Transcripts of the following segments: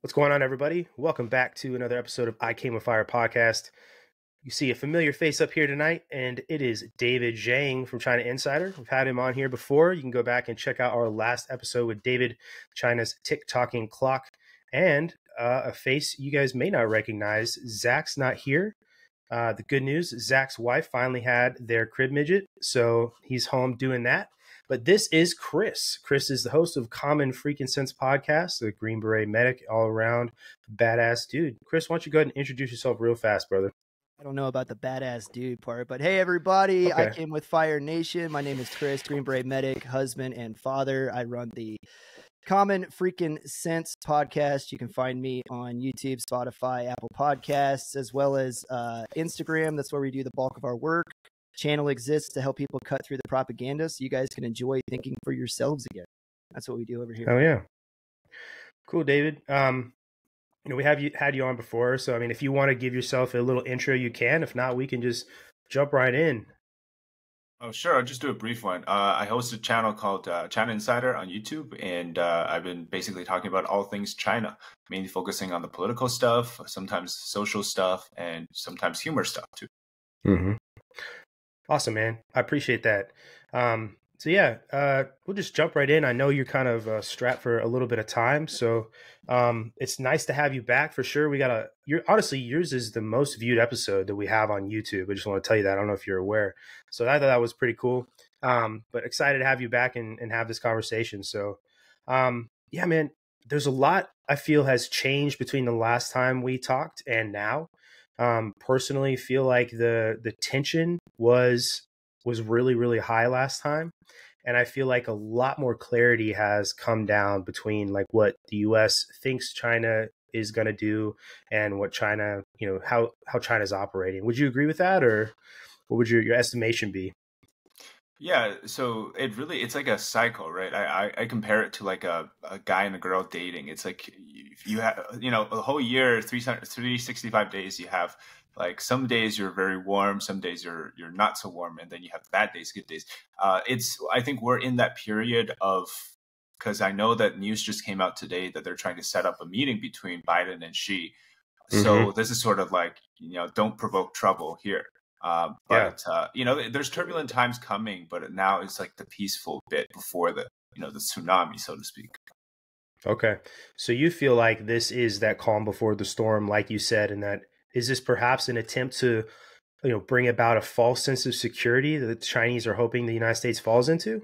What's going on, everybody? Welcome back to another episode of I Came with Fire podcast. You see a familiar face up here tonight, and it is David Zhang from China Insider. We've had him on here before. You can go back and check out our last episode with David, China's tick-tocking clock, and a face you guys may not recognize. Zach's not here. The good news, Zach's wife finally had their crib midget, so he's home doing that. But this is Chris. Chris is the host of Freakin Cents Podcast, the Green Beret Medic, all around badass dude. Chris, why don't you go ahead and introduce yourself real fast, brother? I don't know about the badass dude part, but hey, everybody. Okay. I came with Fire Nation. My name is Chris, Green Beret Medic, husband and father. I run the Freakin Cents Podcast. You can find me on YouTube, Spotify, Apple Podcasts, as well as Instagram. That's where we do the bulk of our work. Channel exists to help people cut through the propaganda so you guys can enjoy thinking for yourselves again. That's what we do over here. Oh, yeah. Cool, David. We had you on before, so I mean, if you want to give yourself a little intro, you can. If not, we can just jump right in. Oh, sure. I'll just do a brief one. I host a channel called China Insider on YouTube, and I've been basically talking about all things China, mainly focusing on the political stuff, sometimes social stuff, and sometimes humor stuff too. Mm-hmm. Awesome, man. I appreciate that. We'll just jump right in. I know you're kind of strapped for a little bit of time, so it's nice to have you back for sure. Honestly, yours is the most viewed episode that we have on YouTube. I just want to tell you that. I don't know if you're aware. So I thought that was pretty cool. But excited to have you back and have this conversation. So, man, there's a lot I feel has changed between the last time we talked and now. Personally feel like the tension was really, really high last time. And I feel like a lot more clarity has come down between like what the US thinks China is going to do and what China, how China's operating. Would you agree with that, or what would your estimation be? Yeah, so it's like a cycle, right? I compare it to like a guy and a girl dating. It's like you have, a whole year, 365 days, you have like some days you're very warm, some days you're not so warm, and then you have bad days, good days. I think we're in that period because I know that news just came out today that they're trying to set up a meeting between Biden and Xi. So this is sort of like, don't provoke trouble here. There's turbulent times coming, but now it's like the peaceful bit before the tsunami, so to speak. Okay. So you feel like this is that calm before the storm, like you said, and that is this perhaps an attempt to, bring about a false sense of security that the Chinese are hoping the United States falls into?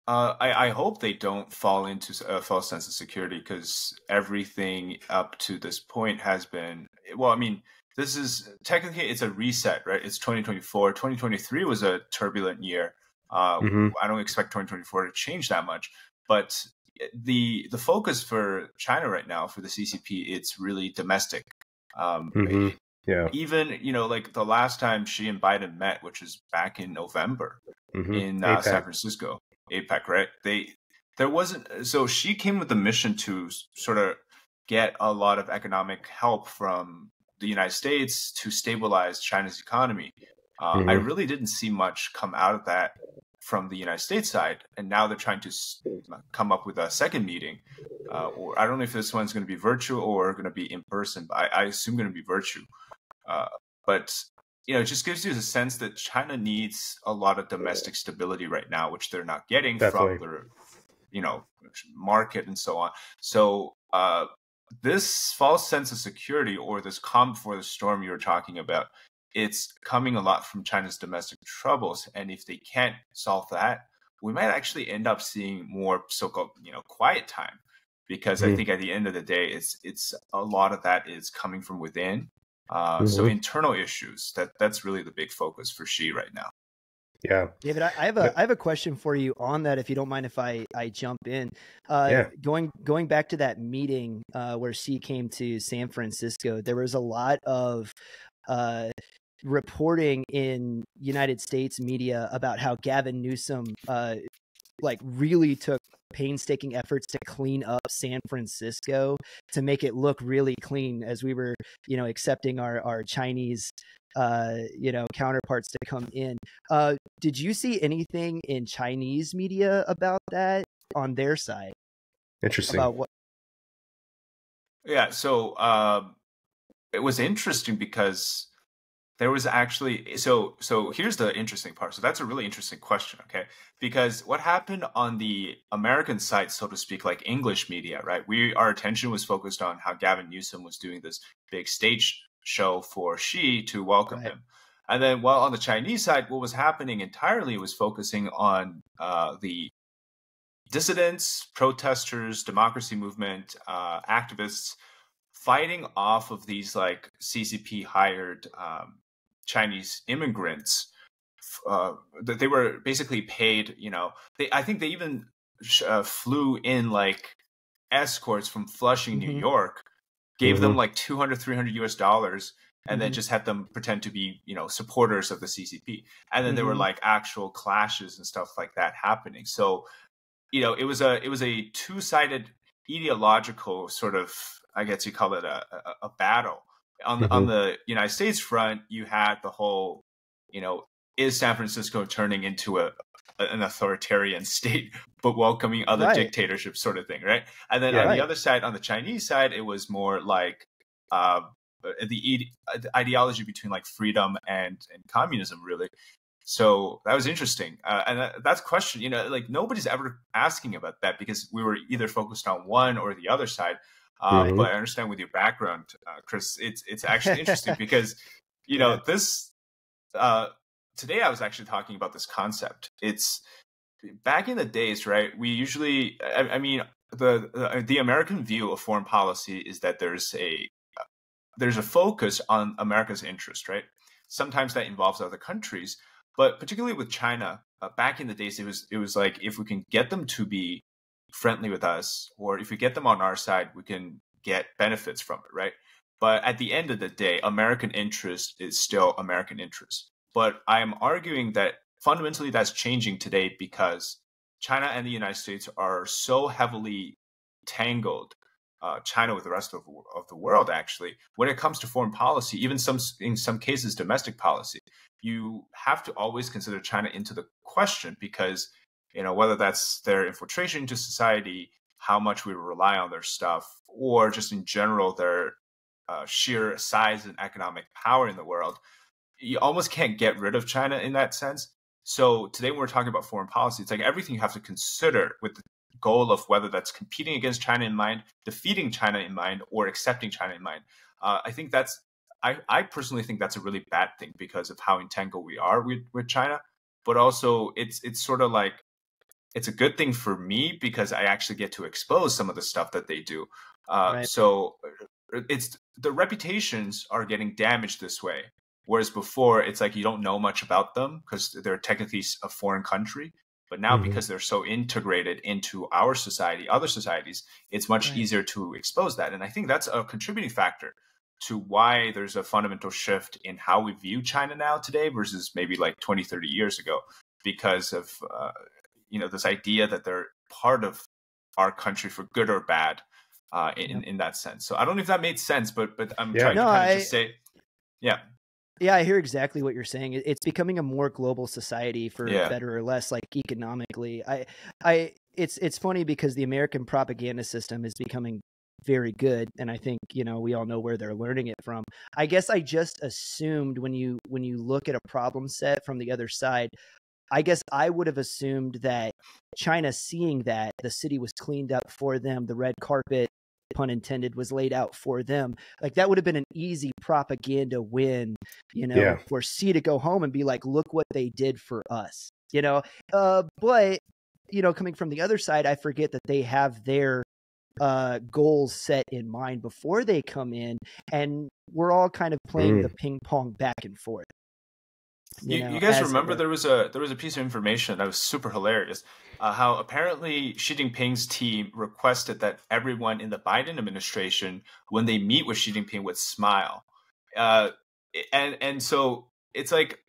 I hope they don't fall into a false sense of security, because everything up to this point has been, this is technically it's a reset, right? It's 2024. 2023 was a turbulent year. I don't expect 2024 to change that much, but the focus for China right now for the CCP, it's really domestic. Yeah. Even, like the last time Xi and Biden met, which was back in November in San Francisco, APEC, right? So Xi came with the mission to sort of get a lot of economic help from the United States to stabilize China's economy. I really didn't see much come out of that from the United States side. And now they're trying to come up with a second meeting. Or I don't know if this one's going to be virtual or going to be in person, but I assume going to be virtual. It just gives you the sense that China needs a lot of domestic stability right now, which they're not getting from their, market and so on. So this false sense of security, or this calm before the storm you were talking about, it's coming a lot from China's domestic troubles. And if they can't solve that, we might actually end up seeing more so-called, quiet time, because I think at the end of the day, it's a lot of that is coming from within. So internal issues, that's really the big focus for Xi right now. Yeah, David, I have a question for you on that, if you don't mind if I jump in. Going back to that meeting where Xi came to San Francisco, there was a lot of reporting in United States media about how Gavin Newsom really took painstaking efforts to clean up San Francisco to make it look really clean as we were, accepting our Chinese, counterparts to come in. Did you see anything in Chinese media about that on their side? Interesting. About what? Yeah, so it was interesting because there was actually so here's the interesting part. So that's a really interesting question, okay? Because what happened on the American side, so to speak, like English media, right? Our attention was focused on how Gavin Newsom was doing this big stage show for Xi to welcome him. And then while on the Chinese side, what was happening entirely was focusing on the dissidents, protesters, democracy movement, activists fighting off of these like CCP hired Chinese immigrants. That they were basically paid, I think they even flew in like escorts from Flushing, New York, gave them like 200, 300 US dollars, and then just had them pretend to be, supporters of the CCP. And then there were like actual clashes and stuff like that happening. So, it was a two-sided ideological sort of, I guess you call it a battle. On the United States front, you had the whole, is San Francisco turning into an authoritarian state, but welcoming other dictatorships sort of thing, right? And then on the other side, on the Chinese side, it was more like the ideology between like freedom and communism, really. So that was interesting. And that's a question, like nobody's ever asking about that because we were either focused on one or the other side. But I understand with your background, Chris, it's actually interesting because, this, today I was actually talking about this concept. It's back in the days, right? We usually, I mean, the American view of foreign policy is that there's a focus on America's interest, right? Sometimes that involves other countries, but particularly with China, back in the days, it was like if we can get them to be friendly with us, or if we get them on our side, we can get benefits from it, right? But at the end of the day, American interest is still American interest. But I am arguing that fundamentally that's changing today because China and the United States are so heavily tangled, China with the rest of the world, actually, when it comes to foreign policy, even in some cases, domestic policy, you have to always consider China into the question because, whether that's their infiltration into society, how much we rely on their stuff, or just in general, their sheer size and economic power in the world, you almost can't get rid of China in that sense. So today when we're talking about foreign policy, it's like everything you have to consider with the goal of whether that's competing against China in mind, defeating China in mind, or accepting China in mind. I think I personally think that's a really bad thing because of how entangled we are with China. But also it's sort of like, it's a good thing for me because I actually get to expose some of the stuff that they do. So it's the reputations are getting damaged this way. Whereas before, it's like you don't know much about them because they're technically a foreign country. But now, because they're so integrated into our society, other societies, it's much easier to expose that. And I think that's a contributing factor to why there's a fundamental shift in how we view China now today versus maybe like 20, 30 years ago, because of, this idea that they're part of our country for good or bad in that sense. So I don't know if that made sense, but I'm trying to kind of just say, Yeah, I hear exactly what you're saying. It's becoming a more global society for better or less, like economically. It's funny because the American propaganda system is becoming very good, and I think we all know where they're learning it from. I guess I just assumed when you look at a problem set from the other side, I guess I would have assumed that China, seeing that the city was cleaned up for them, the red carpet, pun intended, was laid out for them. Like that would have been an easy propaganda win, for Xi to go home and be like, look what they did for us, but, coming from the other side, I forget that they have their goals set in mind before they come in, and we're all kind of playing the ping pong back and forth. You guys remember there was a piece of information that was super hilarious. How apparently Xi Jinping's team requested that everyone in the Biden administration, when they meet with Xi Jinping, would smile. And so it's like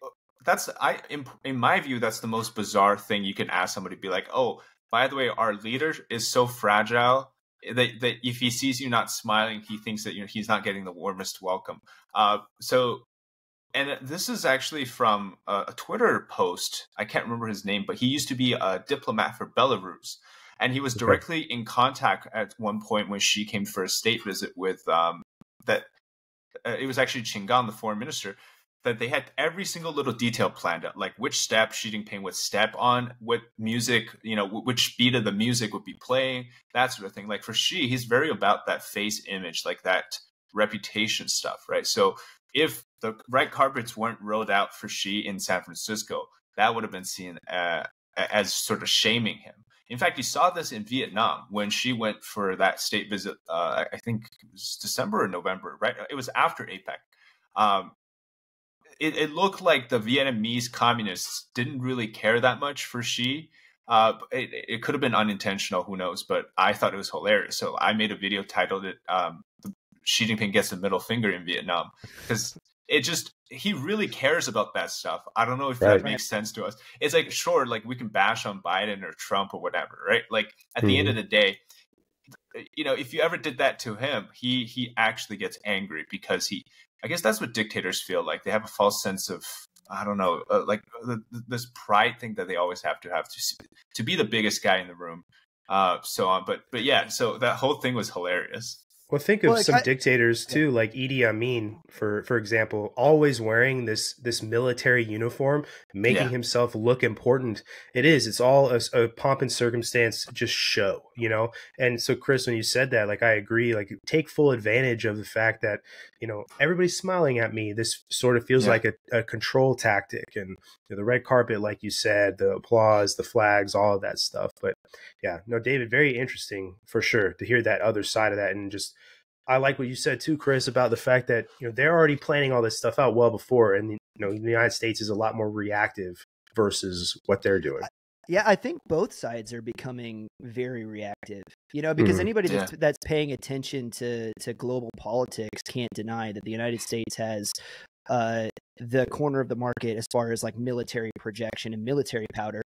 in my view, that's the most bizarre thing you can ask somebody. Be like, oh, by the way, our leader is so fragile that if he sees you not smiling, he thinks that he's not getting the warmest welcome. And this is actually from a Twitter post. I can't remember his name, but he used to be a diplomat for Belarus. And he was directly in contact at one point when Xi came for a state visit with it was actually Qinggang, the foreign minister, that they had every single little detail planned out, like which step Xi Jinping would step on, what music, which beat of the music would be playing, that sort of thing. Like for Xi, he's very about that face image, like that reputation stuff, right? So if the red carpets weren't rolled out for Xi in San Francisco, that would have been seen as sort of shaming him. In fact, you saw this in Vietnam when Xi went for that state visit. I think it was December or November, right? It was after APEC. It looked like the Vietnamese communists didn't really care that much for Xi. It could have been unintentional, who knows? But I thought it was hilarious. So I made a video titled it Xi Jinping Gets the Middle Finger in Vietnam, because he really cares about that stuff. I don't know if that makes sense to us. It's like, sure, like we can bash on Biden or Trump or whatever, right? Like at the end of the day, if you ever did that to him, he actually gets angry because I guess that's what dictators feel like. They have a false sense of, I don't know, this pride thing that they always have to be the biggest guy in the room, so on. But yeah, so that whole thing was hilarious. Well, think of some dictators too, like Idi Amin, for example, always wearing this military uniform, making himself look important. It's all a pomp and circumstance, just show, And so, Chris, when you said that, like, I agree, like, take full advantage of the fact that, everybody's smiling at me. This sort of feels like a control tactic, and the red carpet, like you said, the applause, the flags, all of that stuff. But yeah, no, David, very interesting for sure to hear that other side of that. And just, I like what you said too, Chris, about the fact that, they're already planning all this stuff out well before. And, the United States is a lot more reactive versus what they're doing. Yeah, I think both sides are becoming very reactive, because anybody that's paying attention to global politics can't deny that the United States has the corner of the market as far as like military projection and military power,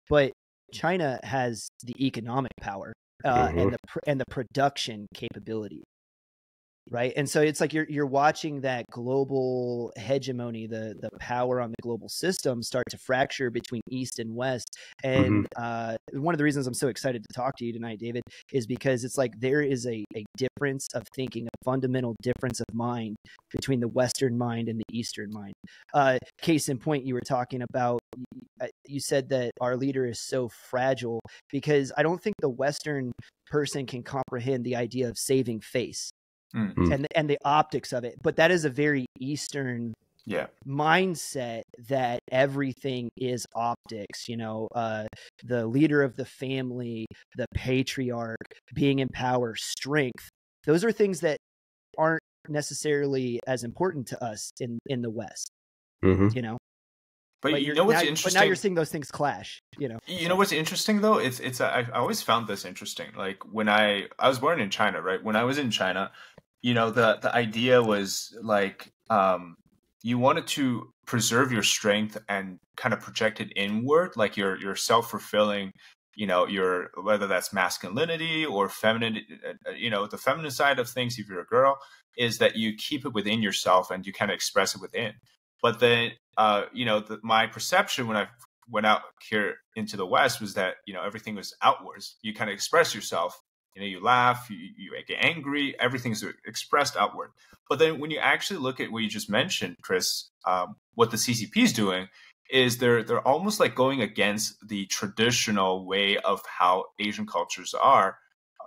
but China has the economic power and the production capability. Right. And so it's like you're watching that global hegemony, the power on the global system start to fracture between East and West. And one of the reasons I'm so excited to talk to you tonight, David, is because it's like there is a difference of thinking, a fundamental difference of mind between the Western mind and the Eastern mind. Case in point, you were talking about, you said that our leader is so fragile because I don't think the Western person can comprehend the idea of saving face. And the optics of it, but that is a very Eastern mindset that everything is optics. The leader of the family, the patriarch, being in power, strength. Those are things that aren't necessarily as important to us in the West. But what's interesting? But now you're seeing those things clash. You know what's interesting though? I always found this interesting. Like when I was born in China, right? When I was in China, the idea was like you wanted to preserve your strength and kind of project it inward, like your self-fulfilling, your, whether that's masculinity or feminine, the feminine side of things, if you're a girl, is that you keep it within yourself and you kind of express it within. But then, my perception when I went out here into the West was that, everything was outwards. You kind of express yourself. You laugh, you get angry, everything's expressed outward. But then when you actually look at what you just mentioned, Chris, what the CCP is doing is they're almost like going against the traditional way of how Asian cultures are,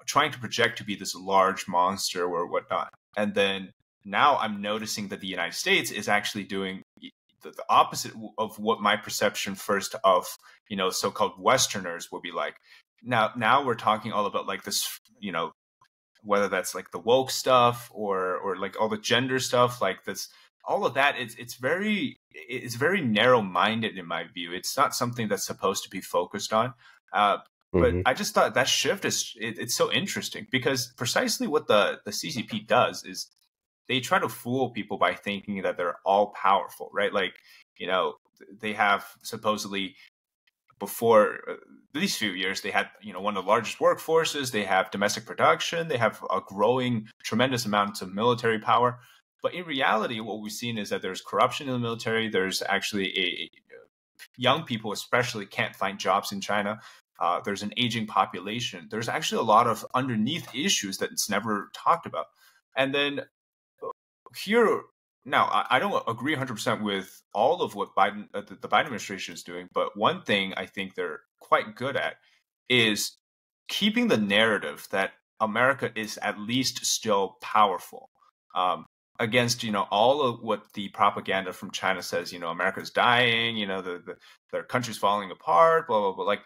trying to project to be this large monster or whatnot. And then now I'm noticing that the United States is actually doing the opposite of what my perception first of, so-called Westerners would be like. Now we're talking all about like this, whether that's like the woke stuff or like all the gender stuff, like this, all of that. It's very narrow-minded in my view. It's not something that's supposed to be focused on. But I just thought that shift it's so interesting because precisely what the CCP does is they try to fool people by thinking that they're all powerful, right? Like, they have supposedly, before these few years, they had, one of the largest workforces. They have domestic production. They have a growing tremendous amounts of military power. But in reality, what we've seen is that there's corruption in the military. There's actually young people especially can't find jobs in China. There's an aging population. There's actually a lot of underneath issues that it's never talked about. And then here, now, I don't agree 100% with all of what the Biden administration is doing, but one thing I think they're quite good at is keeping the narrative that America is at least still powerful, against, all of what the propaganda from China says. America's dying, their country's falling apart, blah, blah, blah. Like,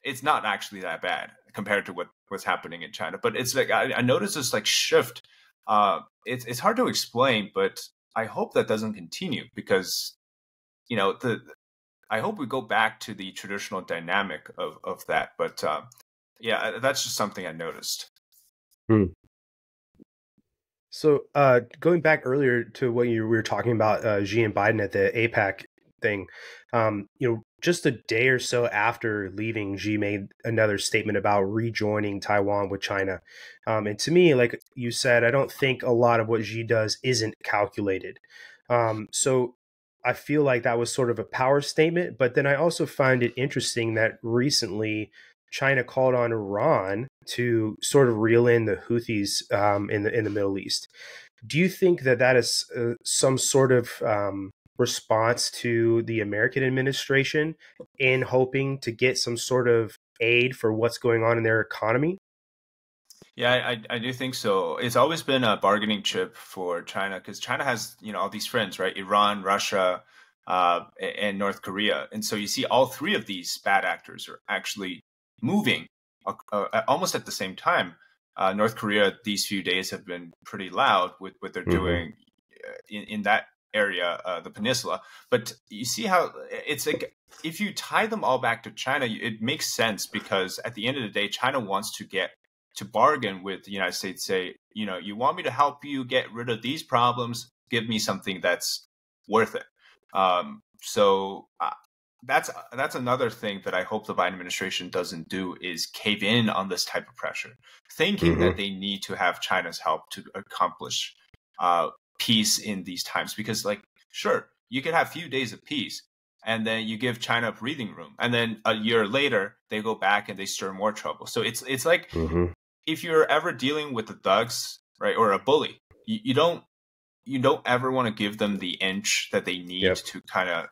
it's not actually that bad compared to what's happening in China. But it's like, I noticed this like shift. It's hard to explain, but I hope that doesn't continue, because, I hope we go back to the traditional dynamic of that. But yeah, that's just something I noticed. So going back earlier to what we were talking about, Xi and Biden at the APEC thing, just a day or so after leaving, Xi made another statement about rejoining Taiwan with China. And to me, like you said, I don't think a lot of what Xi does isn't calculated. So I feel like that was sort of a power statement. But then I also find it interesting that recently China called on Iran to sort of reel in the Houthis in the Middle East. Do you think that is some sort of response to the American administration in hoping to get some sort of aid for what's going on in their economy? Yeah, I do think so. It's always been a bargaining chip for China, because China has, all these friends, right? Iran, Russia, and North Korea. And so you see all three of these bad actors are actually moving almost at the same time. North Korea these few days have been pretty loud with what they're doing in that area, the peninsula. But you see how it's like, if you tie them all back to China, it makes sense, because at the end of the day, China wants to bargain with the United States, say, you want me to help you get rid of these problems, give me something that's worth it. So that's another thing that I hope the Biden administration doesn't do, is cave in on this type of pressure, thinking that they need to have China's help to accomplish peace in these times. Because, like, sure, you could have a few days of peace, and then you give China a breathing room, and then a year later they go back and they stir more trouble. So it's like, if you're ever dealing with the thugs, right, or a bully, you don't ever want to give them the inch that they need to kind of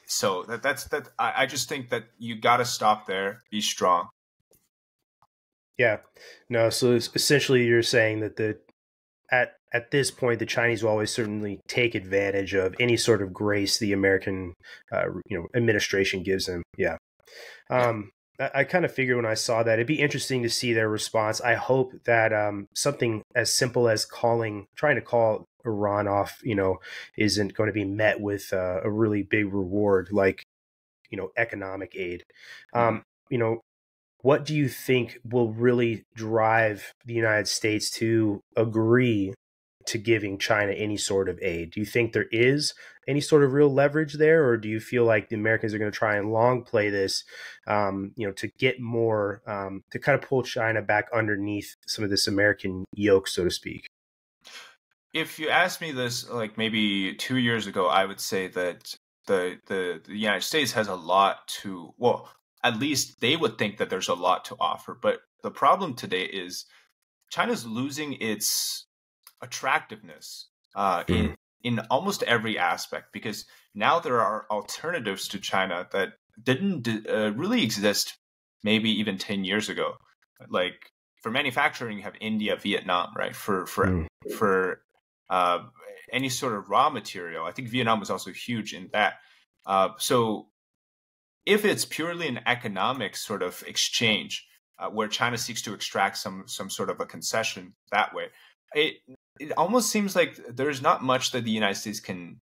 So that's I just think that you got to stop there, be strong. Yeah, no. So essentially, you're saying that at this point, the Chinese will always certainly take advantage of any sort of grace the American, administration gives them. Yeah. I kind of figured when I saw that it'd be interesting to see their response. I hope that something as simple as trying to call Iran off, isn't going to be met with a really big reward, like, economic aid. What do you think will really drive the United States to agree to giving China any sort of aid? Do you think there is any sort of real leverage there, or do you feel like the Americans are going to try and long play this, to get more, to kind of pull China back underneath some of this American yoke, so to speak? If you asked me this like maybe 2 years ago, I would say that the United States has a lot to, well, at least they would think that there's a lot to offer. But the problem today is China's losing its attractiveness in almost every aspect, because now there are alternatives to China that didn't really exist maybe even 10 years ago. Like, for manufacturing, you have India, Vietnam, right? For any sort of raw material, I think Vietnam was also huge in that. So if it's purely an economic sort of exchange, where China seeks to extract some sort of a concession that way, it almost seems like there's not much that the United States can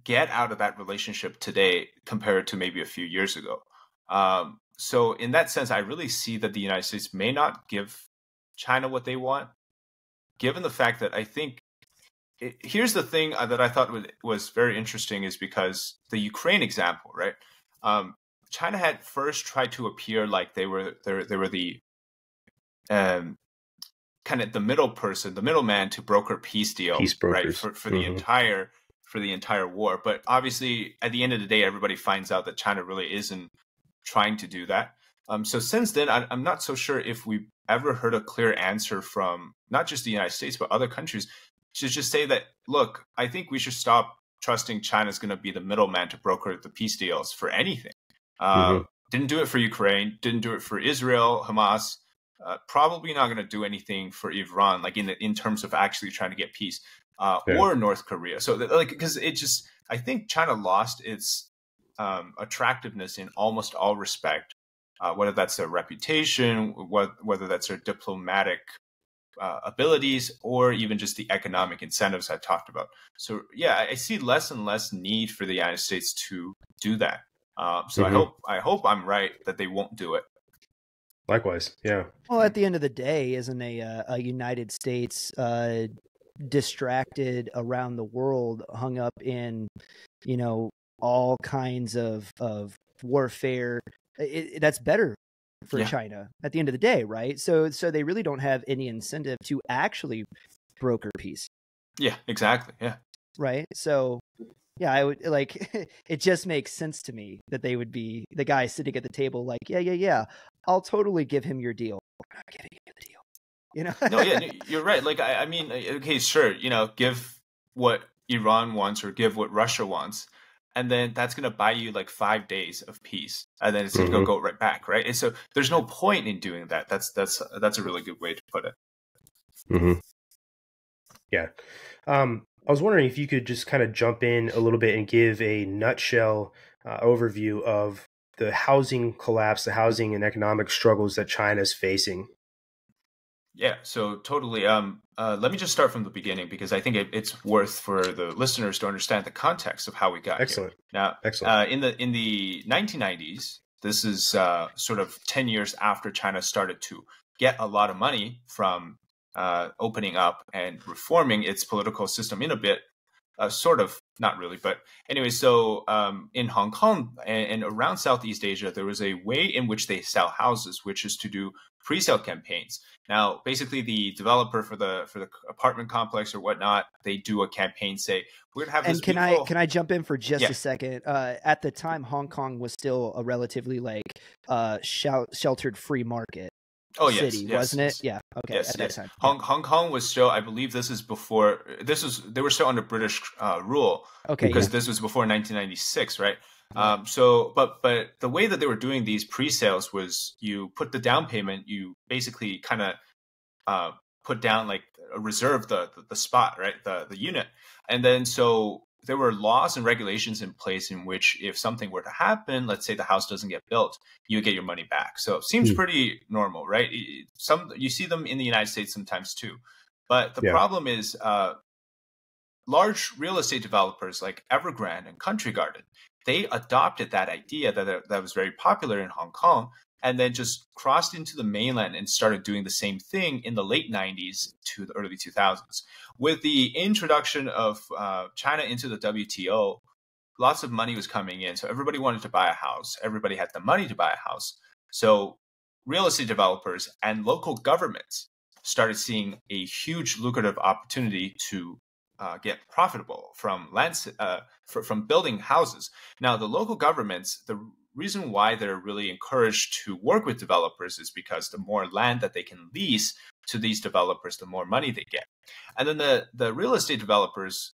get out of that relationship today compared to maybe a few years ago. So in that sense, I really see that the United States may not give China what they want, given the fact that I think here's the thing that I thought was very interesting, is because the Ukraine example, right? China had first tried to appear like they were the kind of the middleman to broker peace deal, right, for the entire for the entire war. But obviously, at the end of the day, everybody finds out that China really isn't trying to do that. So since then, I'm not so sure if we've ever heard a clear answer from not just the United States, but other countries to just say that, look, I think we should stop trusting China's going to be the middleman to broker the peace deals for anything. Didn't do it for Ukraine, didn't do it for Israel, Hamas, probably not going to do anything for Iran, like in terms of actually trying to get peace, or North Korea. So like, because I think China lost its attractiveness in almost all respect. Whether that's their reputation, whether that's their diplomatic abilities, or even just the economic incentives I talked about. So yeah, I see less and less need for the United States to do that. So I hope I'm right that they won't do it. Likewise, yeah. Well, at the end of the day, isn't a United States distracted around the world, hung up in, all kinds of warfare? That's better for China at the end of the day, right? So they really don't have any incentive to actually broker peace. Yeah, exactly. Yeah. Right. So yeah, I would it just makes sense to me that they would be the guy sitting at the table like, yeah, I'll totally give him your deal. I'm not giving you the deal. No, yeah, you're right. Like, I mean, okay, sure, give what Iran wants or give what Russia wants. And then that's going to buy you like 5 days of peace, and then it's going to go right back, right? And so there's no point in doing that. That's a really good way to put it. Yeah, I was wondering if you could just kind of jump in a little bit and give a nutshell overview of the housing collapse, the housing and economic struggles that China is facing. Yeah, so totally. Let me just start from the beginning, because I think it's worth for the listeners to understand the context of how we got here. Now, in the 1990s, this is sort of 10 years after China started to get a lot of money from opening up and reforming its political system in a bit, sort of, not really, but anyway. So in Hong Kong and around Southeast Asia, there was a way in which they sell houses, which is to do pre-sale campaigns. Now, basically, the developer for the apartment complex or whatnot, they do a campaign, say, we're gonna have this. And can I jump in for just a second? At the time, Hong Kong was still a relatively sheltered free market. City, wasn't it? Yeah. Okay. Yes, at that time, Hong Kong was still, I believe, they were still under British rule. Okay. Because this was before 1996, right? But the way that they were doing these pre-sales was you put the down payment, you basically kind of put down reserve the spot, right? The unit, and then so there were laws and regulations in place in which if something were to happen, let's say the house doesn't get built, you get your money back. So it seems pretty normal, right? You see them in the United States sometimes too, but the problem is large real estate developers like Evergrande and Country Garden, they adopted that idea that was very popular in Hong Kong, and then just crossed into the mainland and started doing the same thing in the late 90s to the early 2000s. With the introduction of China into the WTO, lots of money was coming in. So everybody wanted to buy a house. Everybody had the money to buy a house. So real estate developers and local governments started seeing a huge lucrative opportunity to get profitable from from building houses. Now, the local governments, the reason why they're really encouraged to work with developers is because the more land that they can lease to these developers, the more money they get. And then the real estate developers,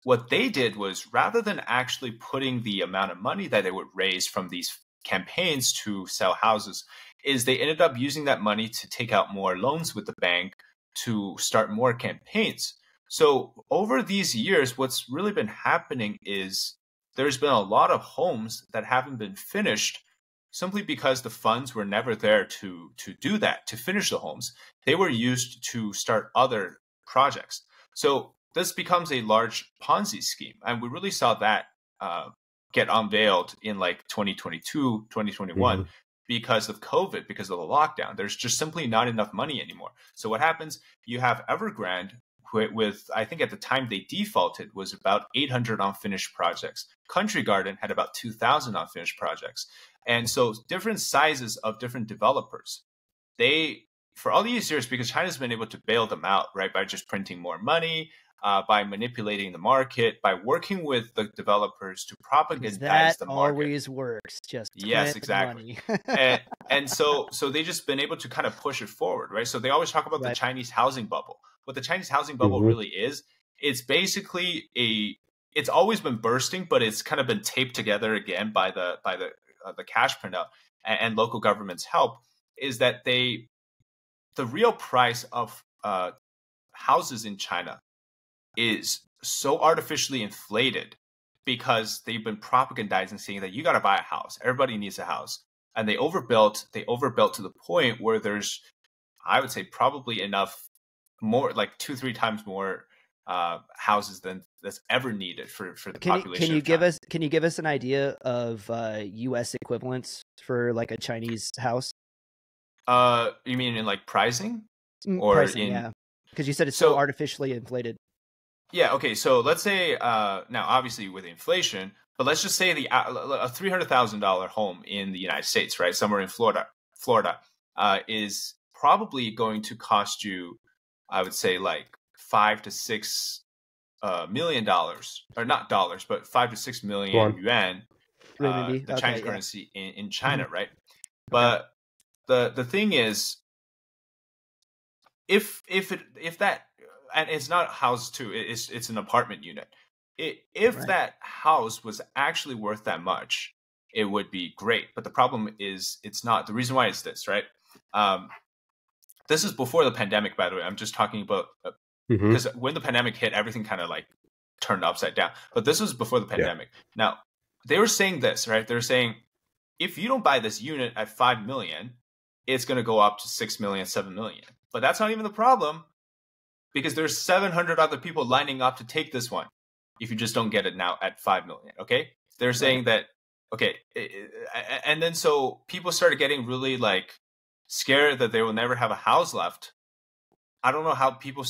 what they did was, rather than actually putting the amount of money that they would raise from these campaigns to sell houses, is they ended up using that money to take out more loans with the bank to start more campaigns. So over these years, what's really been happening is there's been a lot of homes that haven't been finished simply because the funds were never there to do that, to finish the homes. They were used to start other projects. So this becomes a large Ponzi scheme. And we really saw that get unveiled in 2022, 2021, because of COVID, because of the lockdown. There's just simply not enough money anymore. So what happens, you have Evergrande, with, I think at the time they defaulted, was about 800 unfinished projects. Country Garden had about 2,000 unfinished projects. And so different sizes of different developers, they for all these years, because China's been able to bail them out, right, by just printing more money, by manipulating the market, by working with the developers to propagandize the market. That always works. Just yes, exactly. and so they just been able to kind of push it forward, right? So they always talk about the Chinese housing bubble. What the Chinese housing bubble really is, it's basically it's always been bursting, but it's kind of been taped together again by the cash printout and local government's help. Is that the real price of houses in China is so artificially inflated because they've been propagandizing, saying that you got to buy a house. Everybody needs a house. And they overbuilt to the point where there's, I would say, probably enough more, like 2-3 times more houses than that's ever needed for the population. Can you give us an idea of US equivalents for like a Chinese house? You mean in like pricing? Or pricing, yeah. Because you said it's so artificially inflated. Yeah, okay. So let's say now obviously with inflation, but let's just say a $300,000 home in the United States, right? Somewhere in Florida, is probably going to cost you, I would say, like $5 to $6 million, or not dollars, but 5 to 6 million yuan, the Chinese currency in China, right? But the thing is, if that, and it's not a house too, it's an apartment unit. If that house was actually worth that much, it would be great. But the problem is it's not. The reason why is this, right? This is before the pandemic, by the way. I'm just talking about because when the pandemic hit, everything kind of like turned upside down. But this was before the pandemic. Now, they were saying this, right? They're saying, if you don't buy this unit at 5 million, it's going to go up to 6 million, 7 million. But that's not even the problem, because there's 700 other people lining up to take this one if you just don't get it now at 5 million, okay? They're saying that, okay, and then so people started getting really like scared that they will never have a house left. I don't know how people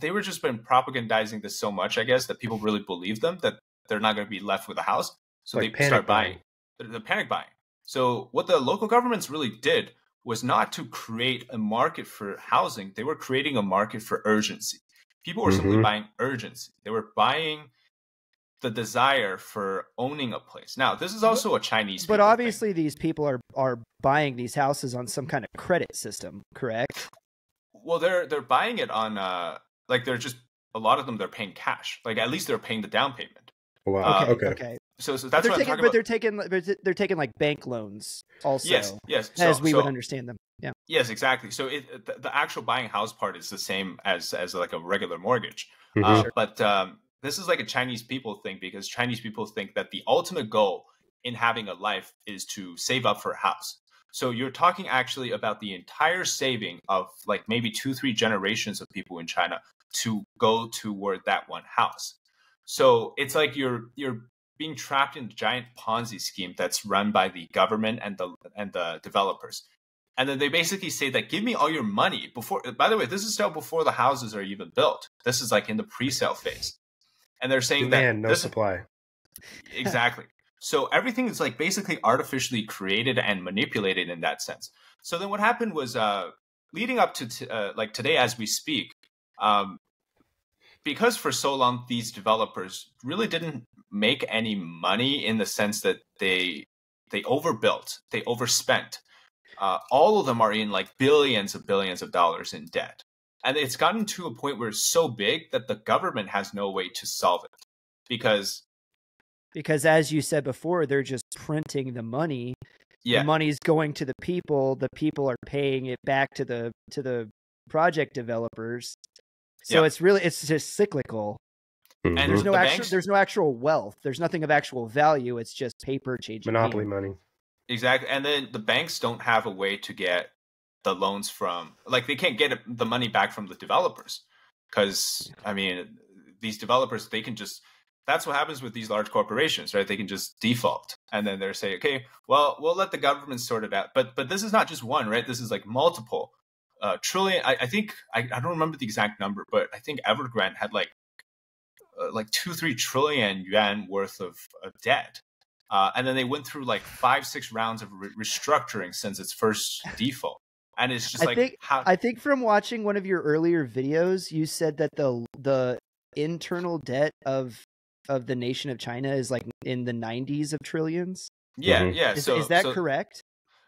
they were just been propagandizing this so much, I guess, that people really believe them, that they're not going to be left with a house. So like they start buying. The panic buying. So what the local governments really did was not to create a market for housing. They were creating a market for urgency. People were simply buying urgency. They were buying the desire for owning a place. Now, this is also a Chinese But obviously these people are buying these houses on some kind of credit system, correct? Well, they're buying it on like they're just, a lot of them they're paying cash. Like at least they're paying the down payment. Wow. Okay. So that's what I'm talking about. They're taking like bank loans also. Yes. As we would understand them. Yeah. Yes, exactly. So the actual buying a house part is the same as like a regular mortgage. But this is like a Chinese people thing, because Chinese people think that the ultimate goal in having a life is to save up for a house. So you're talking actually about the entire saving of like maybe 2-3 generations of people in China to go toward that one house. So it's like you're being trapped in a giant Ponzi scheme that's run by the government and the developers. And then they basically say that, give me all your money before, by the way, this is still before the houses are even built. This is like in the pre-sale phase. And they're saying no supply. Exactly. So everything is like basically artificially created and manipulated in that sense. So then what happened was leading up to like today as we speak, because for so long these developers really didn't make any money in the sense that they overbuilt, they overspent. All of them are in like billions of dollars in debt. And it's gotten to a point where it's so big that the government has no way to solve it. Because as you said before, they're just printing the money. The money's going to the people are paying it back to the project developers. So it's just cyclical. And there's no actual wealth. There's nothing of actual value. It's just paper changing. Monopoly money. Exactly. And then the banks don't have a way to get the loans from, like they can't get the money back from the developers. Because, I mean, these developers, they can just, that's what happens with these large corporations, right? They can just default. And then they're saying, okay, well, we'll let the government sort it out. But this is not just one, right? This is like multiple trillion. I think, I don't remember the exact number, but I think Evergrande had like 2-3 trillion yuan worth of debt. And then they went through like 5-6 rounds of restructuring since its first default. And it's just I think from watching one of your earlier videos, you said that the internal debt of the nation of China is like in the 90s of trillions. Yeah. Is that correct?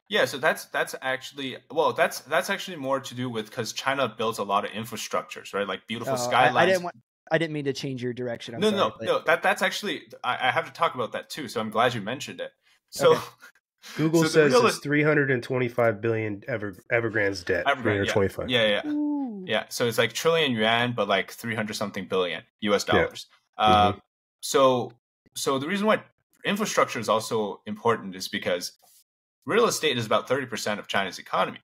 Yeah, so that's actually more to do with because China builds a lot of infrastructures, right? Like beautiful skylines. I didn't mean to change your direction. No. That's actually I have to talk about that too. So I'm glad you mentioned it. So okay. Google says it's 325 billion Evergrande's debt. 325. Yeah. Yeah. So it's like trillion yuan, but like 300 something billion US dollars. Yeah. So the reason why infrastructure is also important is because real estate is about 30% of China's economy.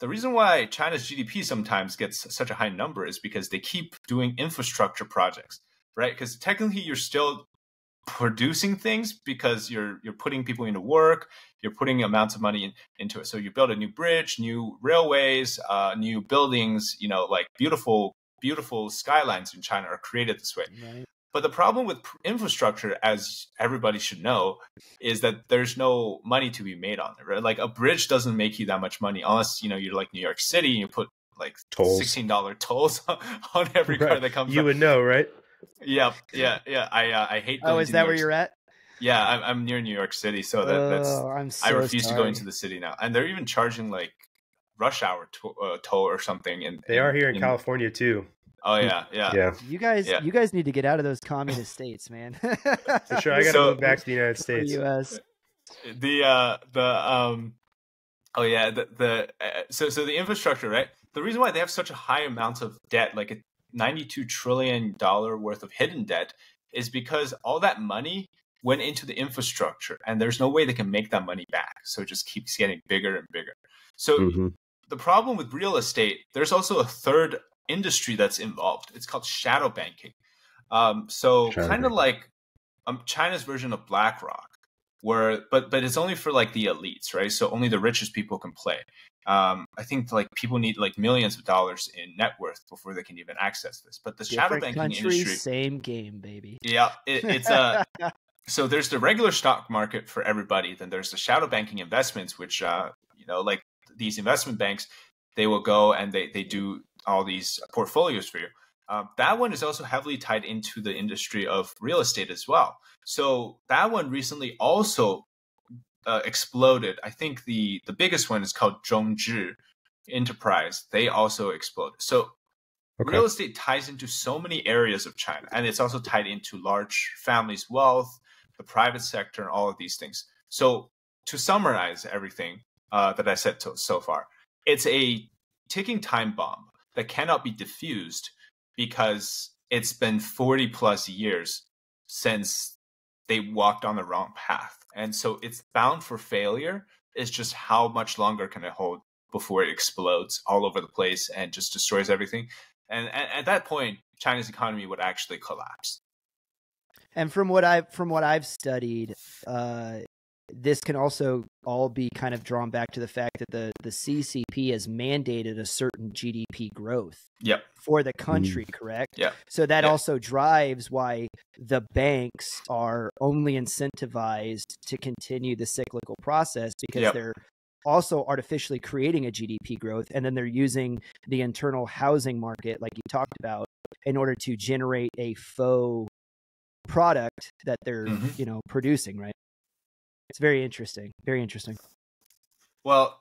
The reason why China's GDP sometimes gets such a high number is because they keep doing infrastructure projects, right? Because technically you're still producing things because you're putting people into work, you're putting amounts of money into it. So you build a new bridge, new railways, new buildings, like beautiful skylines in China are created this way. Right. But the problem with infrastructure, as everybody should know, is that there's no money to be made on it, right? Like a bridge doesn't make you that much money unless, you're like New York City and you put like tolls. $16 tolls on every car that comes You would know, right? Yeah. I hate going is that where you're at? Yeah, I'm near New York City, so I refuse to go into the city now. And they're even charging like rush hour toll or something. They are here in California too. Oh yeah. You guys need to get out of those communist states, man. For sure, I got to move back to the United States. U.S. So the infrastructure, right? The reason why they have such a high amount of debt, like a $92 trillion worth of hidden debt, is because all that money went into the infrastructure, and there's no way they can make that money back. So it just keeps getting bigger and bigger. So the problem with real estate, there's also a third industry that's involved. It's called shadow banking. Kind of like China's version of BlackRock, but it's only for like the elites, right? So only the richest people can play. I think like people need like millions of dollars in net worth before they can even access this. But the shadow banking industry, same game, baby. Yeah, it's so there's the regular stock market for everybody. Then there's the shadow banking investments, which like these investment banks, they will go and they do all these portfolios for you. That one is also heavily tied into the industry of real estate as well. So that one recently also exploded. I think the biggest one is called Zhongzhi Enterprise. They also exploded. So real estate ties into so many areas of China, and it's also tied into large families' wealth, the private sector, and all of these things. So to summarize everything that I said so far, it's a ticking time bomb that cannot be diffused because it's been 40 plus years since they walked on the wrong path. And so it's bound for failure. It's just how much longer can it hold before it explodes all over the place and just destroys everything. And at that point, China's economy would actually collapse. And from what I've studied, this can also all be kind of drawn back to the fact that the CCP has mandated a certain GDP growth for the country, correct? Yeah. So that also drives why the banks are only incentivized to continue the cyclical process, because they're also artificially creating a GDP growth, and then they're using the internal housing market, like you talked about, in order to generate a faux product that they're producing, right? It's very interesting. Very interesting. Well,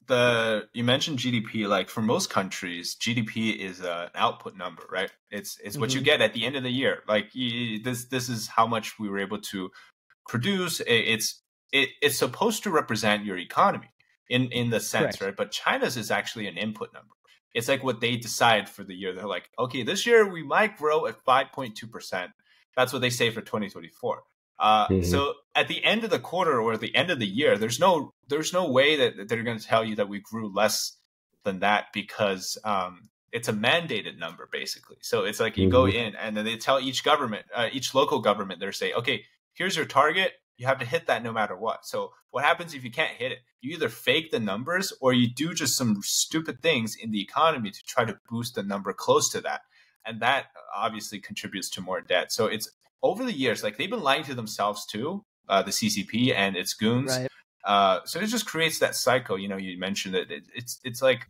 you mentioned GDP. Like for most countries, GDP is an output number, right? It's what you get at the end of the year. Like this is how much we were able to produce. It's supposed to represent your economy in the sense, right? But China's is actually an input number. It's like what they decide for the year. They're like, okay, this year we might grow at 5.2%. That's what they say for 2024. So at the end of the quarter or at the end of the year, there's no way that they're going to tell you that we grew less than that, because it's a mandated number basically. So it's like you go in and then they tell each government, each local government, they're saying, okay, here's your target. You have to hit that no matter what. So what happens if you can't hit it? You either fake the numbers or you do just some stupid things in the economy to try to boost the number close to that. And that obviously contributes to more debt. So it's over the years, like they've been lying to themselves too, the CCP and its goons. So it just creates that cycle. You know, you mentioned that it's like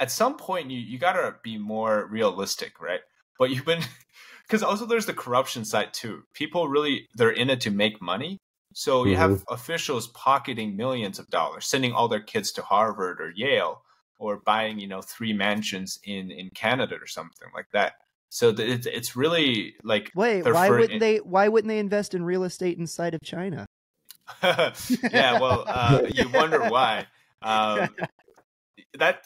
at some point you gotta be more realistic, right? But you've been because also there's the corruption side too. People really, they're in it to make money. So you have officials pocketing millions of dollars, sending all their kids to Harvard or Yale, or buying, 3 mansions in Canada or something like that. So it's really like, wait, why wouldn't they invest in real estate inside of China? Yeah, well, you wonder why. That,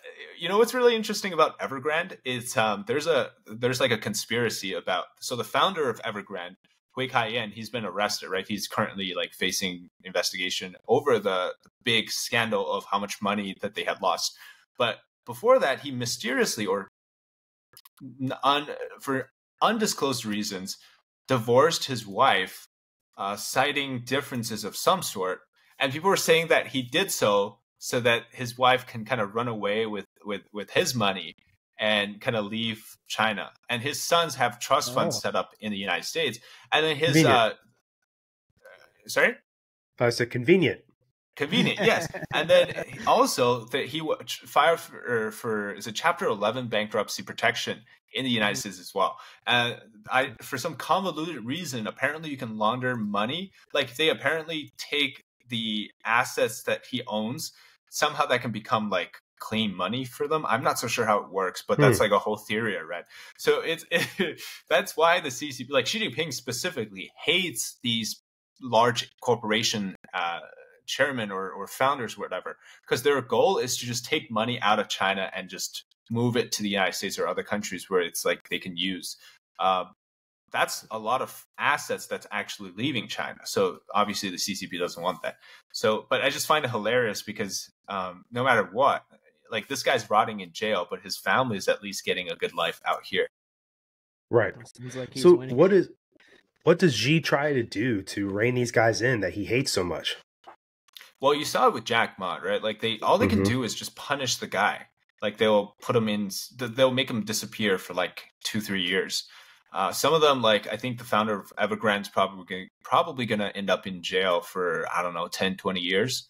what's really interesting about Evergrande is there's like a conspiracy about, so the founder of Evergrande, Hui Kai-yen, he's been arrested, right? He's currently like facing investigation over the big scandal of how much money that they had lost. But before that, he mysteriously, or for undisclosed reasons, divorced his wife, citing differences of some sort. And people were saying that he did so that his wife can kind of run away with his money and kind of leave China. And his sons have trust funds set up in the United States. And then his sorry? I said convenient. Convenient, yes. And then also that he filed for is a Chapter 11 bankruptcy protection in the United States as well. For some convoluted reason, apparently you can launder money. Like they apparently take the assets that he owns, somehow that can become like clean money for them. I'm not so sure how it works, but that's like a whole theory I read. So that's why the CCP, like Xi Jinping specifically, hates these large corporation chairmen or founders, or whatever, because their goal is to just take money out of China and just move it to the United States or other countries where it's like they can use. That's a lot of assets that's actually leaving China. So obviously the CCP doesn't want that. So, but I just find it hilarious because no matter what, like this guy's rotting in jail, but his family is at least getting a good life out here. Right. Like so what does Xi try to do to rein these guys in that he hates so much? Well, you saw it with Jack Ma, right? Like all they can do is just punish the guy. Like they'll put him in, they'll make him disappear for like 2-3 years. Some of them, like I think the founder of Evergrande is probably going to end up in jail for, I don't know, 10-20 years.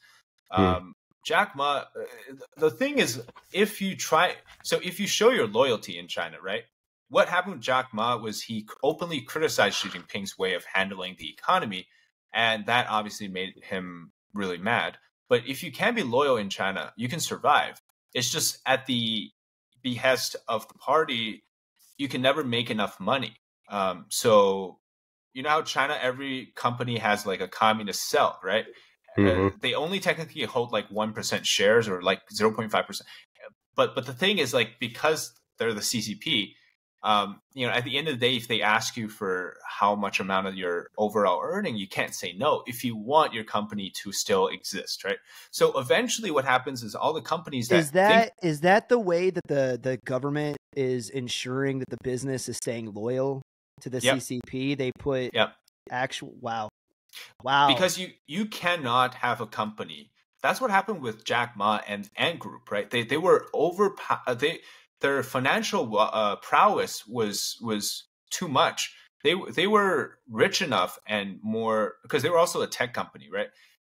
Jack Ma, the thing is, if you show your loyalty in China, right? What happened with Jack Ma was he openly criticized Xi Jinping's way of handling the economy, and that obviously made him really mad. But if you can be loyal in China, you can survive. It's just at the behest of the party, you can never make enough money. So you know how China, every company has like a communist cell, right? They only technically hold like 1% shares or like 0.5%. But the thing is, like, because they're the CCP, at the end of the day, if they ask you for how much amount of your overall earning, you can't say no if you want your company to still exist, right? So eventually what happens is all the companies that is that the way that the government is ensuring that the business is staying loyal to the CCP? They put actual wow. Because you cannot have a company. That's what happened with Jack Ma and Ant Group, right? They were their financial prowess was too much. They were rich enough and more, because they were also a tech company, right?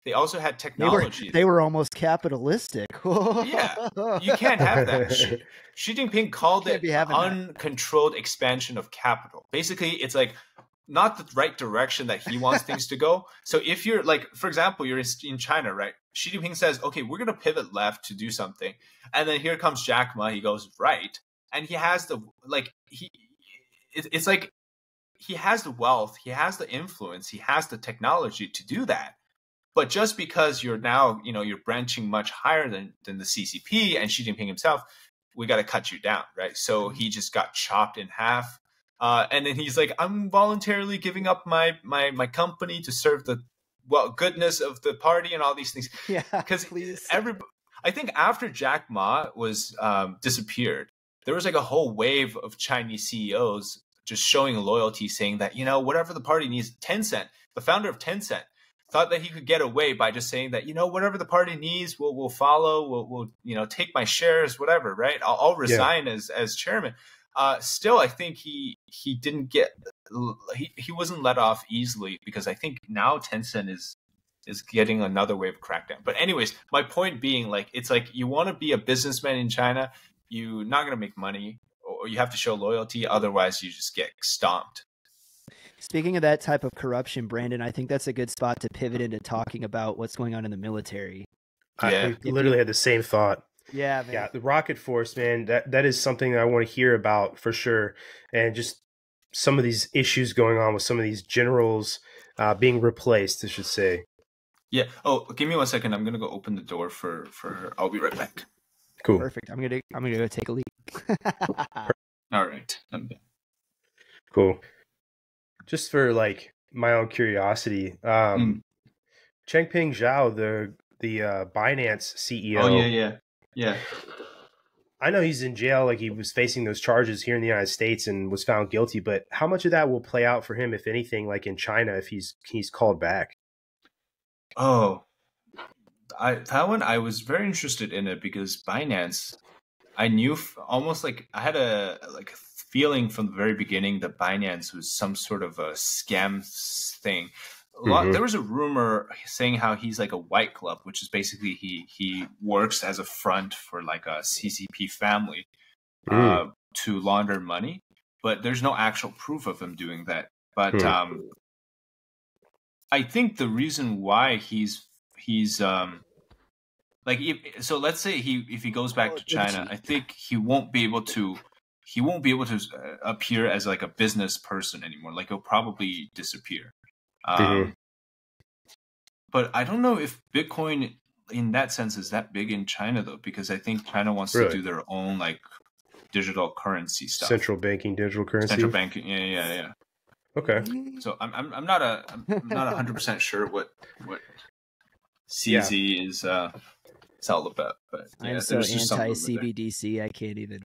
They also had technology. They were almost capitalistic. Yeah, you can't have that. Xi Jinping called it uncontrolled expansion of capital. Basically, it's like not the right direction that he wants things to go. So if you're like, for example, you're in China, right? Xi Jinping says, okay, we're going to pivot left to do something. And then here comes Jack Ma. He goes right. And he has it's like he has the wealth, he has the influence, he has the technology to do that. But just because you're now, you're branching much higher than the CCP and Xi Jinping himself, we got to cut you down, right? So he just got chopped in half. And then he's like, I'm voluntarily giving up my company to serve the goodness of the party and all these things. Yeah, because I think after Jack Ma was disappeared, there was like a whole wave of Chinese CEOs just showing loyalty, saying that, whatever the party needs. Tencent, the founder of Tencent, thought that he could get away by just saying that, whatever the party needs, we'll follow, we'll take my shares, whatever, right? I'll resign as chairman. Still, I think he didn't get he wasn't let off easily, because I think now Tencent is is getting another wave of crackdown. But anyways, my point being, like, it's like you want to be a businessman in China, you're not going to make money, or you have to show loyalty. Otherwise, you just get stomped. Speaking of that type of corruption, Brandon, I think that's a good spot to pivot into talking about what's going on in the military. I literally had the same thought. Yeah, man. Yeah, the rocket force, man, that is something that I want to hear about for sure. And just some of these issues going on with some of these generals being replaced, I should say. Yeah. Oh, give me 1 second. I'm gonna go open the door for her. I'll be right back. Cool. Perfect. I'm gonna go take a leak. All right. I'm back. Cool. Just for like my own curiosity, Changpeng Zhao, the Binance CEO. Oh yeah. I know he's in jail, like he was facing those charges here in the United States and was found guilty. But how much of that will play out for him, if anything, like in China, if he's called back? Oh, that one I was very interested in it because Binance, I knew almost like I had a feeling from the very beginning that Binance was some sort of a scam thing. There was a rumor saying how he's like a white glove, which is basically he works as a front for like a CCP family to launder money, but there's no actual proof of him doing that. But I think the reason why he's like, so let's say if he goes back to China, I think he won't be able to appear as like a business person anymore. Like he'll probably disappear. But I don't know if Bitcoin in that sense is that big in China though, because I think China wants to do their own like digital currency stuff. Central banking digital currency. Central banking. Yeah. Okay. So I'm not 100% sure what CZ is all about, but I'm so anti CBDC I can't even.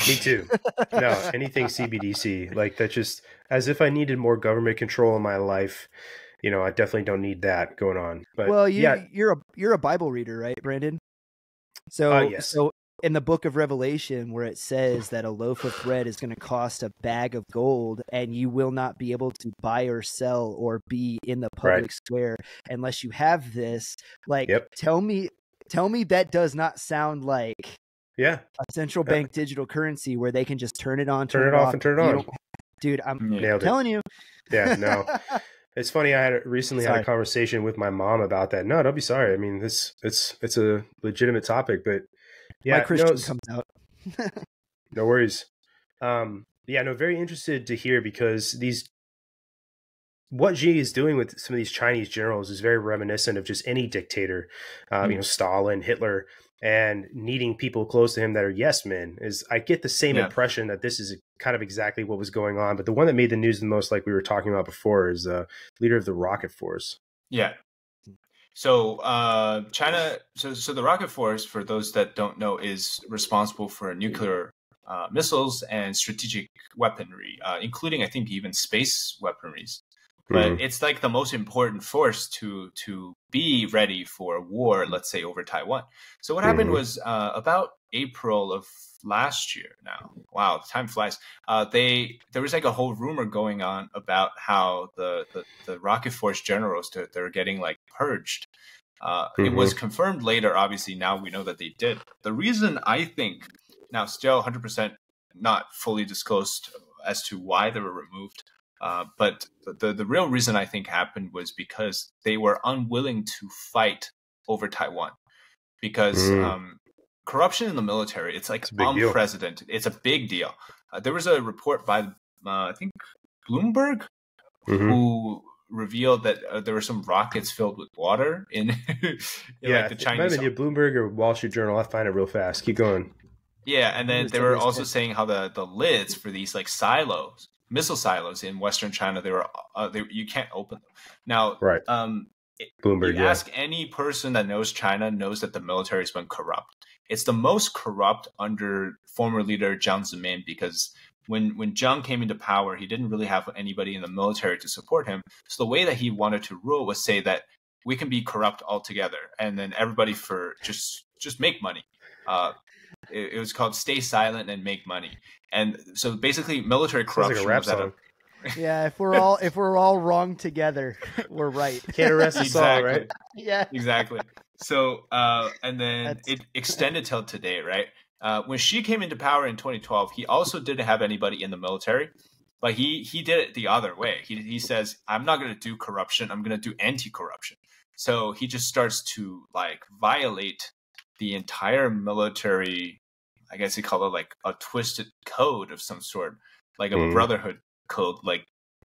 Me too. No, anything CBDC, like that's just as if I needed more government control in my life. You know, I definitely don't need that going on. But well, you're a Bible reader, right, Brandon? So yes. So in the book of Revelation, where it says that a loaf of bread is going to cost a bag of gold, and you will not be able to buy or sell or be in the public square unless you have this. Like, tell me that does not sound like a central bank digital currency where they can just turn it on, turn it off, and turn it on. Dude, I'm telling you. Yeah, no. It's funny. I recently had a conversation with my mom about that. No, don't be sorry. I mean, it's a legitimate topic, but my Christian comes out. No worries. Very interested to hear because what Xi is doing with some of these Chinese generals is very reminiscent of just any dictator, Stalin, Hitler, and needing people close to him that are yes men. I get the same impression that this is kind of exactly what was going on. But the one that made the news the most, like we were talking about before, is leader of the rocket force. Yeah. So China, so the rocket force, for those that don't know, is responsible for nuclear missiles and strategic weaponry, including, I think, even space weaponries. But it's like the most important force to be ready for a war, let's say, over Taiwan. So what happened was about April of last year now. Wow, time flies. There was like a whole rumor going on about how the rocket force generals, they're getting like purged. It was confirmed later, obviously. Now we know that they did. The reason I think, now still 100% not fully disclosed as to why they were removed, but the real reason I think happened was because they were unwilling to fight over Taiwan. Because corruption in the military, it's like unprecedented. It's a big deal. There was a report by, I think, Bloomberg, who revealed that there were some rockets filled with water in, like the Chinese. Yeah, Bloomberg or Wall Street Journal. I'll find it real fast. Keep going. Yeah, and then they were also saying how the lids for these like silos, missile silos in Western China, you can't open them. Now, Bloomberg, ask any person that knows China knows that the military has been corrupt. It's the most corrupt under former leader Jiang Zemin, because when Jiang came into power, he didn't really have anybody in the military to support him. So the way that he wanted to rule was say that we can be corrupt altogether, and then everybody for just make money. It was called "Stay Silent and Make Money," and so basically, military corruption was at Yeah, if we're all wrong together, we're right. Can't arrest us all, right? Yeah, exactly. So, and then it extended till today, right? When Xi came into power in 2012, he also didn't have anybody in the military, but he did it the other way. He says, I'm not going to do corruption. I'm going to do anti-corruption. So he just starts to like violate the entire military. I guess you call it like a twisted code of some sort, like a brotherhood code. Like,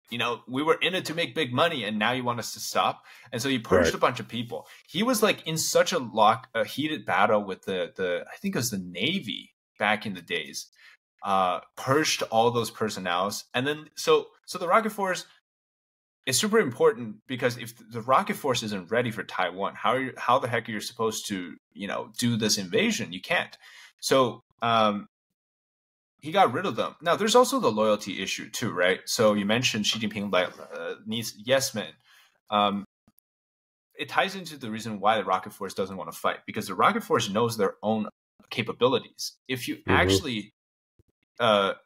you know, we were in it to make big money and now you want us to stop. And so he purged a bunch of people. He was like in such a heated battle with the I think it was the Navy back in the days, purged all those personnels. And then, so the Rocket Force is super important because if the Rocket Force isn't ready for Taiwan, how the heck are you supposed to, you know, do this invasion? You can't. So, he got rid of them. Now, there's also the loyalty issue too, right? So you mentioned Xi Jinping needs yes men. It ties into the reason why the Rocket Force doesn't want to fight, because the Rocket Force knows their own capabilities. If you actually have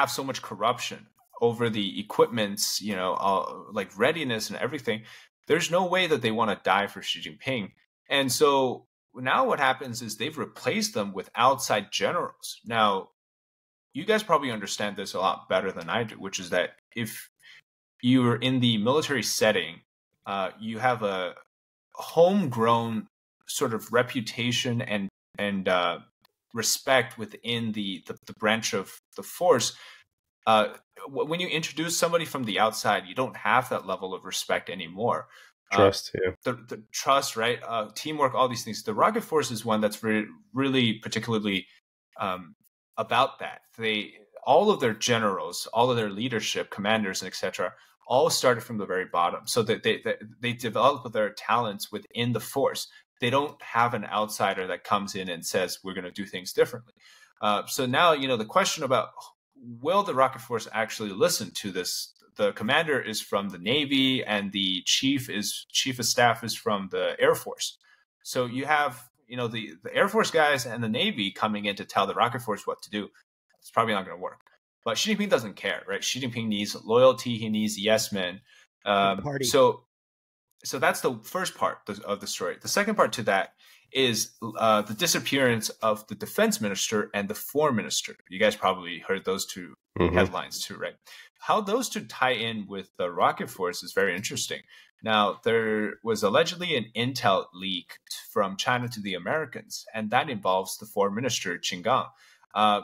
so much corruption over the equipments, you know, like readiness and everything, there's no way that they want to die for Xi Jinping. And so now what happens is they've replaced them with outside generals. Now, you guys probably understand this a lot better than I do, which is that if you're in the military setting, you have a homegrown sort of reputation and respect within the branch of the force. When you introduce somebody from the outside, you don't have that level of respect anymore. Trust, the trust, right? Teamwork, all these things. The Rocket Force is one that's really particularly about that. All of their generals, all of their leadership, commanders, and etc., all started from the very bottom. So that they develop their talents within the force. They don't have an outsider that comes in and says we're going to do things differently. So now, you know, the question about will the Rocket Force actually listen to this? The commander is from the Navy and the chief of staff is from the Air Force. So you have, you know, the Air Force guys and the Navy coming in to tell the Rocket Force what to do. It's probably not going to work. But Xi Jinping doesn't care, right? Xi Jinping needs loyalty. He needs yes men. So that's the first part of the story. The second part to that is the disappearance of the defense minister and the foreign minister. You guys probably heard those two headlines too, right? How those two tie in with the Rocket Force is very interesting. Now, there was allegedly an intel leak from China to the Americans, and that involves the foreign minister, Qin Gang.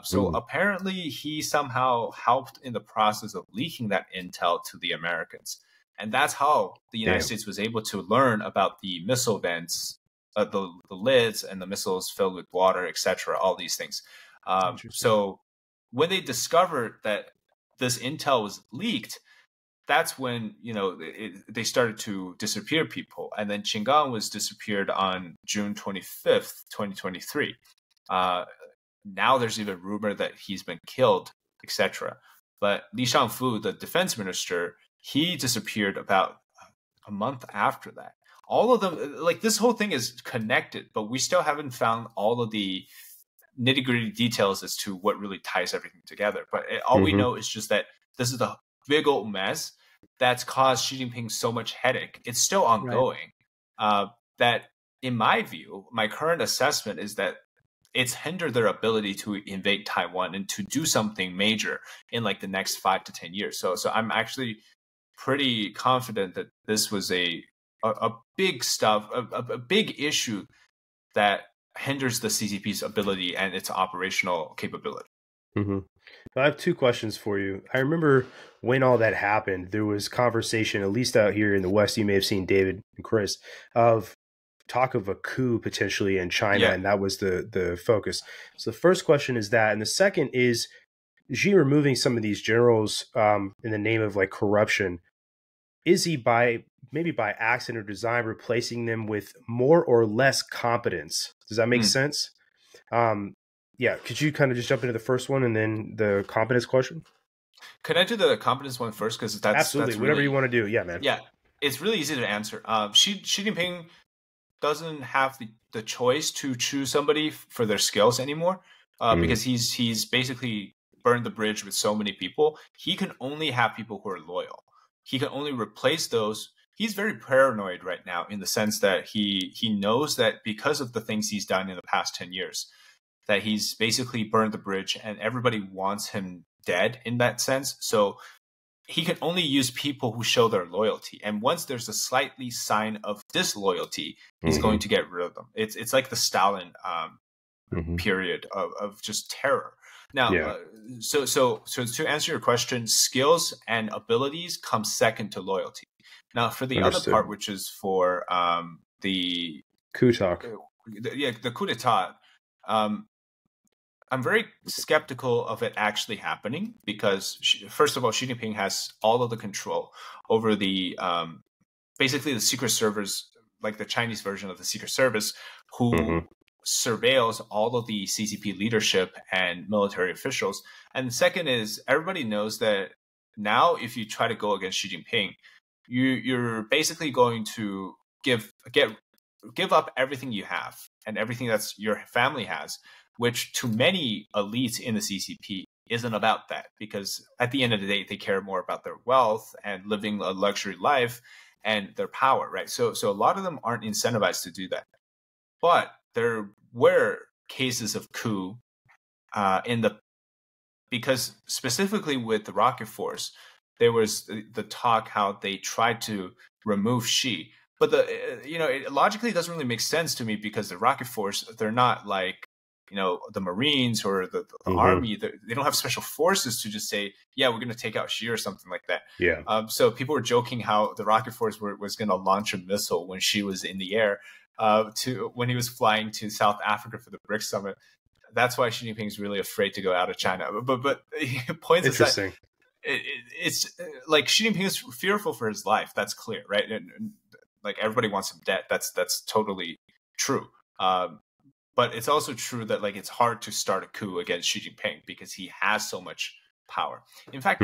So apparently he somehow helped in the process of leaking that intel to the Americans. And that's how the United States was able to learn about the missile vents, the lids and the missiles filled with water, etc., all these things. So when they discovered that this intel was leaked, that's when, you know, they started to disappear people. And then Qin Gang was disappeared on June 25th, 2023. Now there's even rumor that he's been killed, etc. But Li Shangfu, the defense minister, he disappeared about a month after that. All of them, like this whole thing is connected, but we still haven't found all of the nitty-gritty details as to what really ties everything together. But all we know is just that this is a big old mess that's caused Xi Jinping so much headache. It's still ongoing. That, in my view, my current assessment is that it's hindered their ability to invade Taiwan and to do something major in like the next 5 to 10 years. So I'm actually pretty confident that this was a big stuff, a big issue that hinders the CCP's ability and its operational capability. I have two questions for you. I remember when all that happened, there was conversation, at least out here in the West, you may have seen David and Chris, of talk of a coup potentially in China, and that was the focus. So the first question is that, and the second is Xi removing some of these generals in the name of like corruption. Is he maybe by accident or design replacing them with more or less competence? Does that make sense? Yeah, could you kind of just jump into the first one and then the competence question? Could I do the competence one first? Because that's absolutely that's whatever you want to do. Yeah, man. Yeah, it's really easy to answer. Xi Jinping doesn't have the choice to choose somebody for their skills anymore, because he's basically burned the bridge with so many people. He can only have people who are loyal. He can only replace those. He's very paranoid right now in the sense that he knows that because of the things he's done in the past 10 years, that he's basically burned the bridge and everybody wants him dead in that sense. So he can only use people who show their loyalty. And once there's a slightly sign of disloyalty, he's going to get rid of them. It's like the Stalin period of just terror. Now, so to answer your question, skills and abilities come second to loyalty. Now, for the other part, which is for the coup talk, the coup d'état, I'm very skeptical of it actually happening because, first of all, Xi Jinping has all of the control over the basically the secret service, like the Chinese version of the secret service, who surveils all of the CCP leadership and military officials. And the second is everybody knows that now if you try to go against Xi Jinping, you're basically going to give up everything you have and everything that's your family has, which to many elites in the CCP isn't about that, because at the end of the day, they care more about their wealth and living a luxury life and their power, right? So a lot of them aren't incentivized to do that. But there were cases of coup because specifically with the Rocket Force, there was the talk how they tried to remove Xi. But it logically doesn't really make sense to me because the Rocket Force, they're not like, the Marines or the Army. They don't have special forces to just say, yeah, we're going to take out Xi or something like that. Yeah. So people were joking how the Rocket Force was going to launch a missile when Xi was in the air when he was flying to South Africa for the BRICS summit. That's why Xi Jinping is really afraid to go out of China. But he points is that it's like Xi Jinping is fearful for his life. That's clear, right? And like everybody wants him dead. That's totally true. But it's also true that like it's hard to start a coup against Xi Jinping because he has so much power. In fact,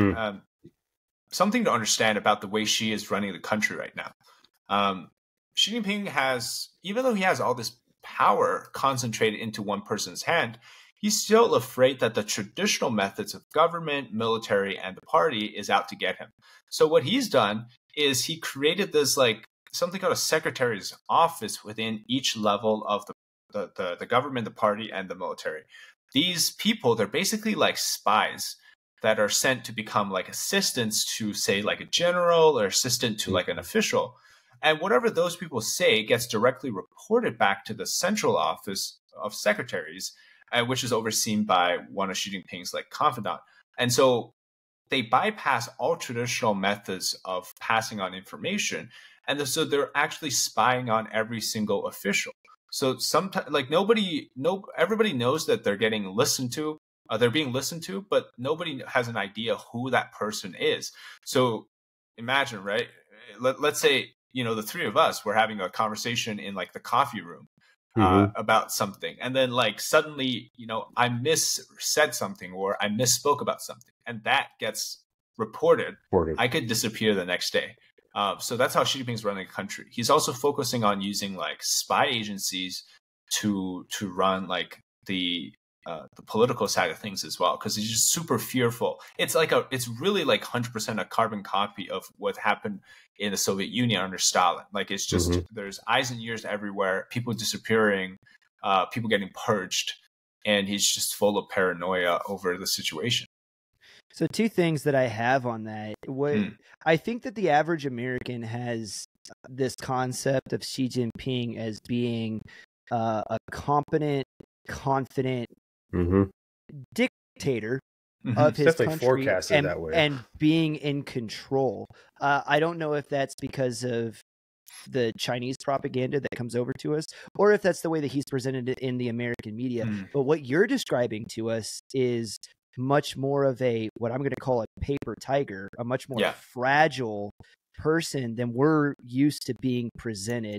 something to understand about the way Xi is running the country right now. Xi Jinping has, even though he has all this power concentrated into one person's hand, he's still afraid that the traditional methods of government, military, and the party is out to get him. So what he's done is he created this like something called a secretary's office within each level of the government, the party, and the military. These people, they're basically like spies that are sent to become like assistants to, say, like a general or assistant to like an official. And whatever those people say gets directly reported back to the central office of secretaries, which is overseen by one of Xi Jinping's like confidant. And so they bypass all traditional methods of passing on information. And so they're actually spying on every single official. So sometimes, like everybody knows that they're getting listened to, they're being listened to, but nobody has an idea who that person is. So imagine, right? Let's say, the three of us were having a conversation in like the coffee room about something. And then like suddenly, I said something or I misspoke about something and that gets reported. I could disappear the next day. So that's how Xi Jinping's running the country. He's also focusing on using like spy agencies to run like the political side of things as well, because he's just super fearful. It's really like 100% a carbon copy of what happened in the Soviet Union under Stalin. Like it's just there's eyes and ears everywhere, people disappearing, people getting purged, and he's just full of paranoia over the situation. So two things that I have on that. I think that the average American has this concept of Xi Jinping as being a competent, confident dictator of his country forecasted that way. And being in control. I don't know if that's because of the Chinese propaganda that comes over to us, or if that's the way that he's presented it in the American media. But what you're describing to us is much more of what I'm going to call a paper tiger, a much more fragile person than we're used to being presented.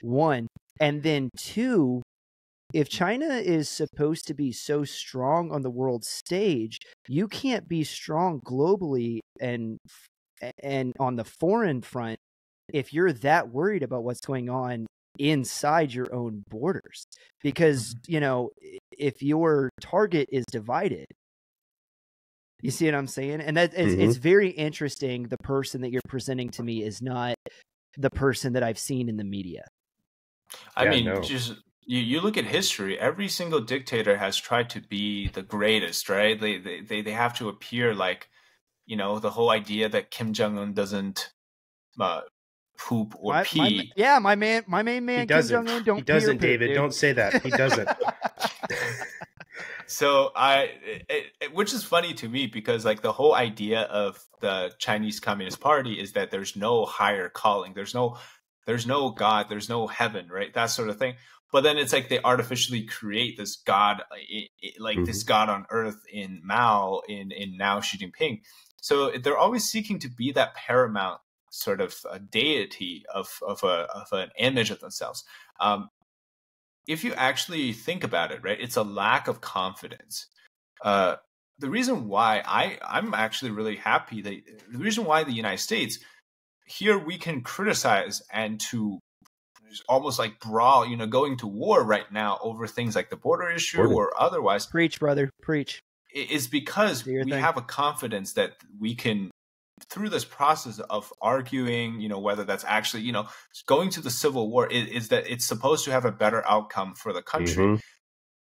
One. And then two, if China is supposed to be so strong on the world stage, you can't be strong globally and on the foreign front if you're that worried about what's going on inside your own borders. Because, if your target is divided, You see what I'm saying? And that it's very interesting. The person that you're presenting to me is not the person that I've seen in the media. I mean, just you look at history. Every single dictator has tried to be the greatest, right? They have to appear like, you know, the whole idea that Kim Jong-un doesn't poop or pee. My main man. He doesn't. Kim Jong-un he doesn't, poop, David. dude. Don't say that. He doesn't. So which is funny to me because like the whole idea of the Chinese Communist Party is that there's no higher calling, there's no God, there's no heaven, right? That sort of thing. But then it's like they artificially create this God, this God on earth in Mao, in now Xi Jinping. So they're always seeking to be that paramount sort of deity of an image of themselves. If you actually think about it, right, it's a lack of confidence. The reason why I'm actually really happy that the reason why the United States here we can criticize and to almost like brawl, you know, going to war right now over things like the border issue or otherwise. Preach, brother, preach. Is because we have a confidence that we can, through this process of arguing, you know, whether that's actually, you know, going to the civil war is that it's supposed to have a better outcome for the country.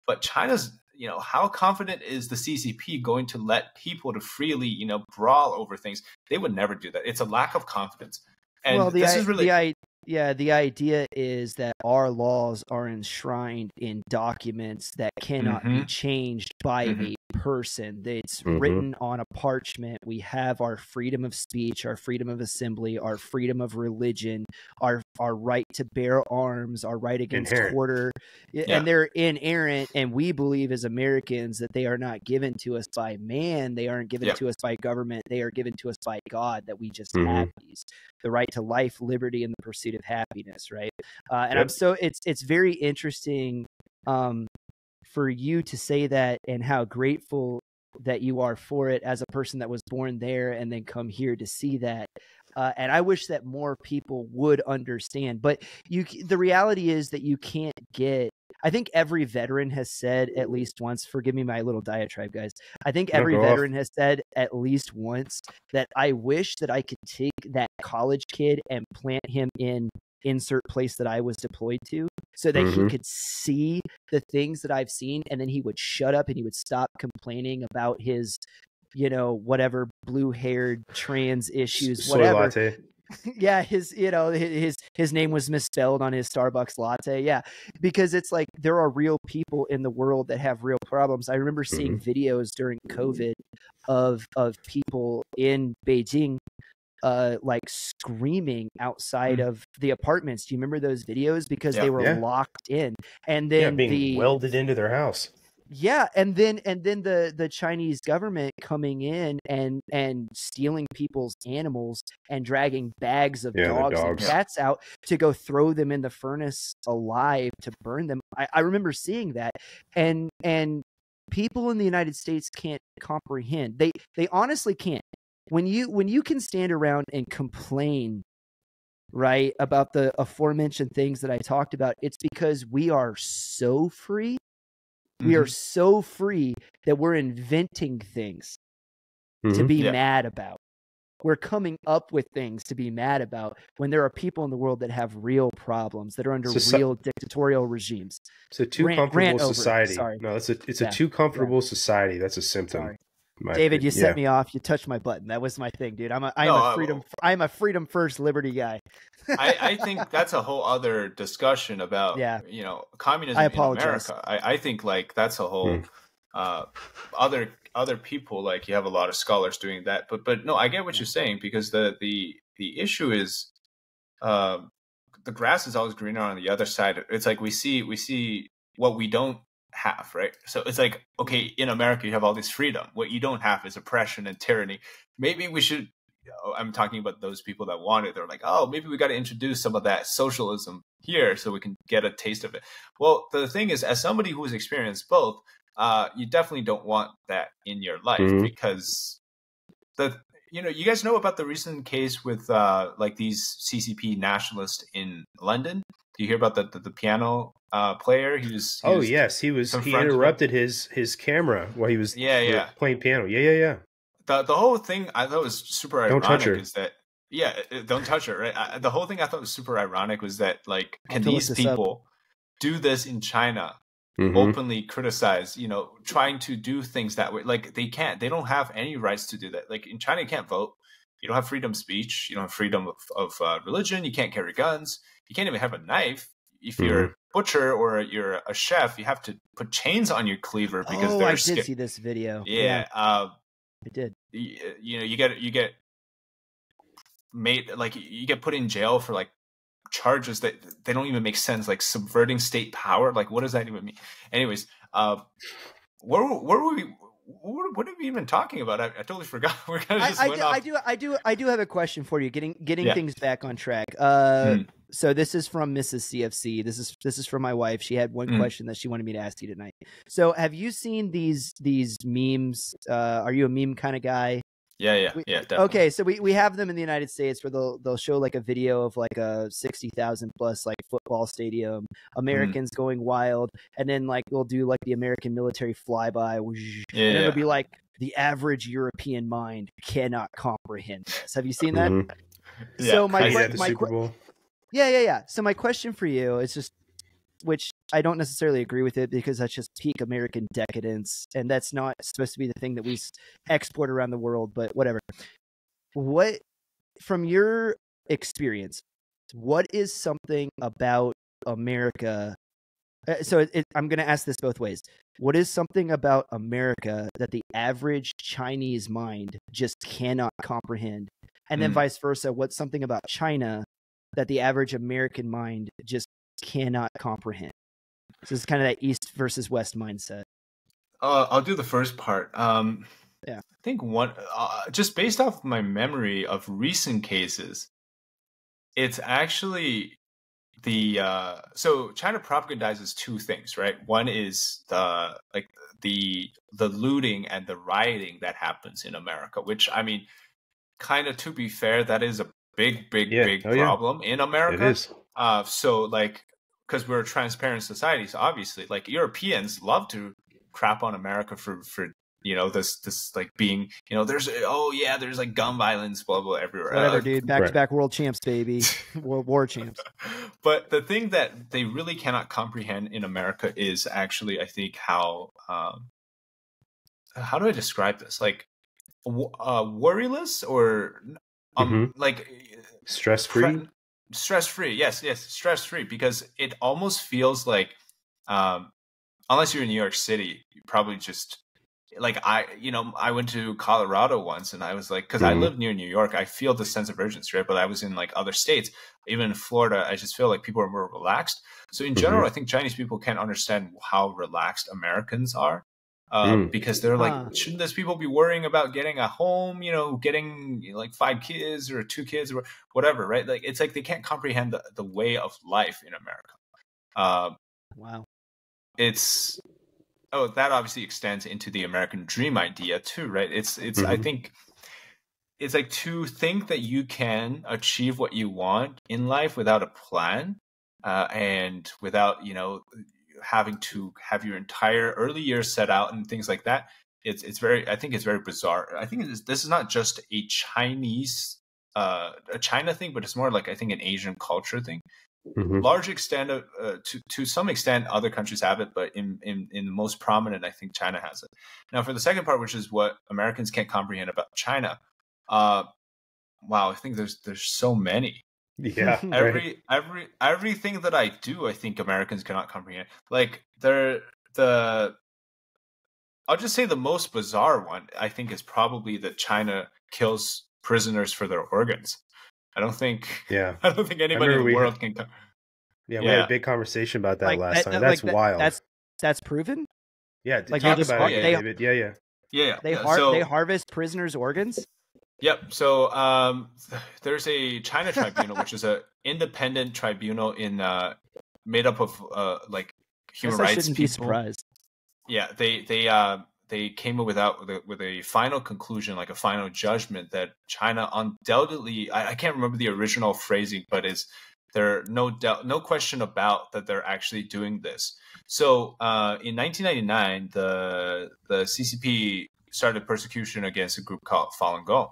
But China's, you know, how confident is the CCP going to let people to freely, you know, brawl over things? They would never do that. It's a lack of confidence. And this is really... the idea is that our laws are enshrined in documents that cannot be changed by a person. It's written on a parchment. We have our freedom of speech, our freedom of assembly, our freedom of religion, our right to bear arms, our right against quarter. And they're inerrant, and we believe as Americans that they are not given to us by man. They aren't given to us by government. They are given to us by God, that we just have these. The right to life, liberty, and the pursuit of happiness, right? And it's very interesting for you to say that and how grateful that you are for it as a person that was born there and then come here to see that. And I wish that more people would understand. But the reality is that you can't get. I think every veteran has said at least once, forgive me my little diatribe, guys. I think every veteran has said at least once that I wish that I could take that college kid and plant him in insert place that I was deployed to so that he could see the things that I've seen, and then he would shut up and he would stop complaining about his, you know, whatever blue-haired trans issues, whatever. Latte. Yeah, his name was misspelled on his Starbucks latte. Yeah, because it's like there are real people in the world that have real problems. I remember seeing videos during COVID of people in Beijing like screaming outside of the apartments. Do you remember those videos? Because they were locked in, and then being welded into their house. Yeah, and then the Chinese government coming in and stealing people's animals and dragging bags of dogs and cats out to go throw them in the furnace alive to burn them. I remember seeing that, and people in the United States can't comprehend. They honestly can't. When you can stand around and complain, right, about the aforementioned things that I talked about, it's because we are so free. We are so free that we're inventing things to be mad about. We're coming up with things to be mad about when there are people in the world that have real problems, that are under real dictatorial regimes. It's a too comfortable society. Sorry. No, it's a too comfortable society. That's a symptom. Sorry. David, you set me off. You touched my button. That was my thing, dude. I'm a freedom first liberty guy. I think that's a whole other discussion about you know, communism in America. I think like that's a whole other people, like you have a lot of scholars doing that. But no, I get what you're saying, because the issue is the grass is always greener on the other side. It's like we see what we don't have, right? So it's like, okay, in America you have all this freedom. What you don't have is oppression and tyranny. Maybe we should, I'm talking about those people that want it. They're like, oh, maybe we got to introduce some of that socialism here so we can get a taste of it. Well, the thing is, as somebody who's experienced both, you definitely don't want that in your life, because you guys know about the recent case with like these CCP nationalists in London. Do you hear about the piano player? He interrupted his camera while he was playing piano. Yeah. the whole thing I thought was super ironic is that don't touch her, right? The whole thing I thought was super ironic was that like, can these people do this in China? Openly criticize, trying to do things that way. Like they don't have any rights to do that. Like in China, you can't vote. You don't have freedom of speech. You don't have freedom of religion. You can't carry guns. You can't even have a knife. If you're a butcher or you're a chef, you have to put chains on your cleaver because I did see this video. Yeah. I did. You get made, like, you get put in jail for like charges that they don't even make sense, like subverting state power. Like, what does that even mean? Anyways, what are we even talking about? I totally forgot. We're kind of just I do have a question for you. Getting things back on track. So this is from Mrs. CFC. This is from my wife. She had one question that she wanted me to ask you tonight. So have you seen these memes? Are you a meme kind of guy? Yeah, definitely. Okay, so we have them in the United States where they'll show like a video of like a 60,000 plus like football stadium, Americans going wild, and then like they'll do like the American military flyby, and it'll be like the average European mind cannot comprehend this. Have you seen that? So So my question for you is just, which I don't necessarily agree with it because that's just peak American decadence, and that's not supposed to be the thing that we export around the world, but whatever. What, from your experience, what is something about America? So I'm going to ask this both ways. What is something about America that the average Chinese mind just cannot comprehend? And then vice versa, what's something about China that the average American mind just cannot comprehend? So it's kind of that East versus West mindset. I'll do the first part. I think one, just based off my memory of recent cases, it's actually so China propagandizes two things, right? One is the looting and the rioting that happens in America, which, I mean, kind of, to be fair, that is a big problem in America. It is. So like, because we're a transparent society, so obviously, like, Europeans love to crap on America for this like being, there's like gun violence, blah blah everywhere. Whatever, dude. Back to back world champs, baby. World war champs. But the thing that they really cannot comprehend in America is actually, I think, how do I describe this? Like, worryless or like stress-free. Stress-free, yes, stress-free, because it almost feels like, unless you're in New York City, you probably just, like, I went to Colorado once, and I was like, because I live near New York, I feel the sense of urgency, right? But I was in like other states, even in Florida, I just feel like people are more relaxed. So in general, I think Chinese people can't understand how relaxed Americans are. Because they're like, shouldn't those people be worrying about getting a home, getting like 5 kids or 2 kids or whatever, right? Like, it's like they can't comprehend the way of life in America. Wow. That obviously extends into the American dream idea too, right? It's I think it's like to think that you can achieve what you want in life without a plan, and without, having to have your entire early years set out and things like that. It's very bizarre. I think this is not just a China thing, but it's more like, I think, an Asian culture thing. Large extent of to some extent other countries have it, but in the most prominent, I think China has it. Now, for the second part, which is what Americans can't comprehend about China, wow, I think there's so many. Yeah. Everything that I do, I think Americans cannot comprehend. Like, I'll just say the most bizarre one, I think, is probably that China kills prisoners for their organs. I don't think anybody in the world can. We had a big conversation about that last time. That's wild. That's proven. Yeah, like, talk about it, David. Yeah. They harvest prisoners' organs. Yep. So there's a China tribunal, which is an independent tribunal made up of like human rights people. I shouldn't be surprised. Yeah, they came up with a final conclusion, like a final judgment, that China undoubtedly, I can't remember the original phrasing, but there no question about that they're actually doing this. So in 1999, the CCP started persecution against a group called Falun Gong.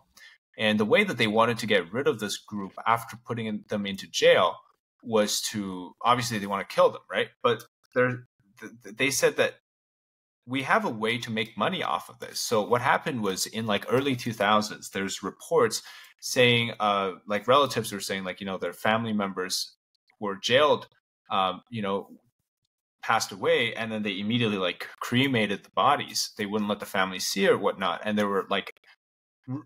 And the way that they wanted to get rid of this group after putting them into jail was to, obviously they want to kill them, right? But they said that we have a way to make money off of this. So what happened was in like early 2000s, there's reports saying, like relatives were saying, like, their family members who were jailed, passed away, and then they immediately like cremated the bodies. They wouldn't let the family see or whatnot. And there were like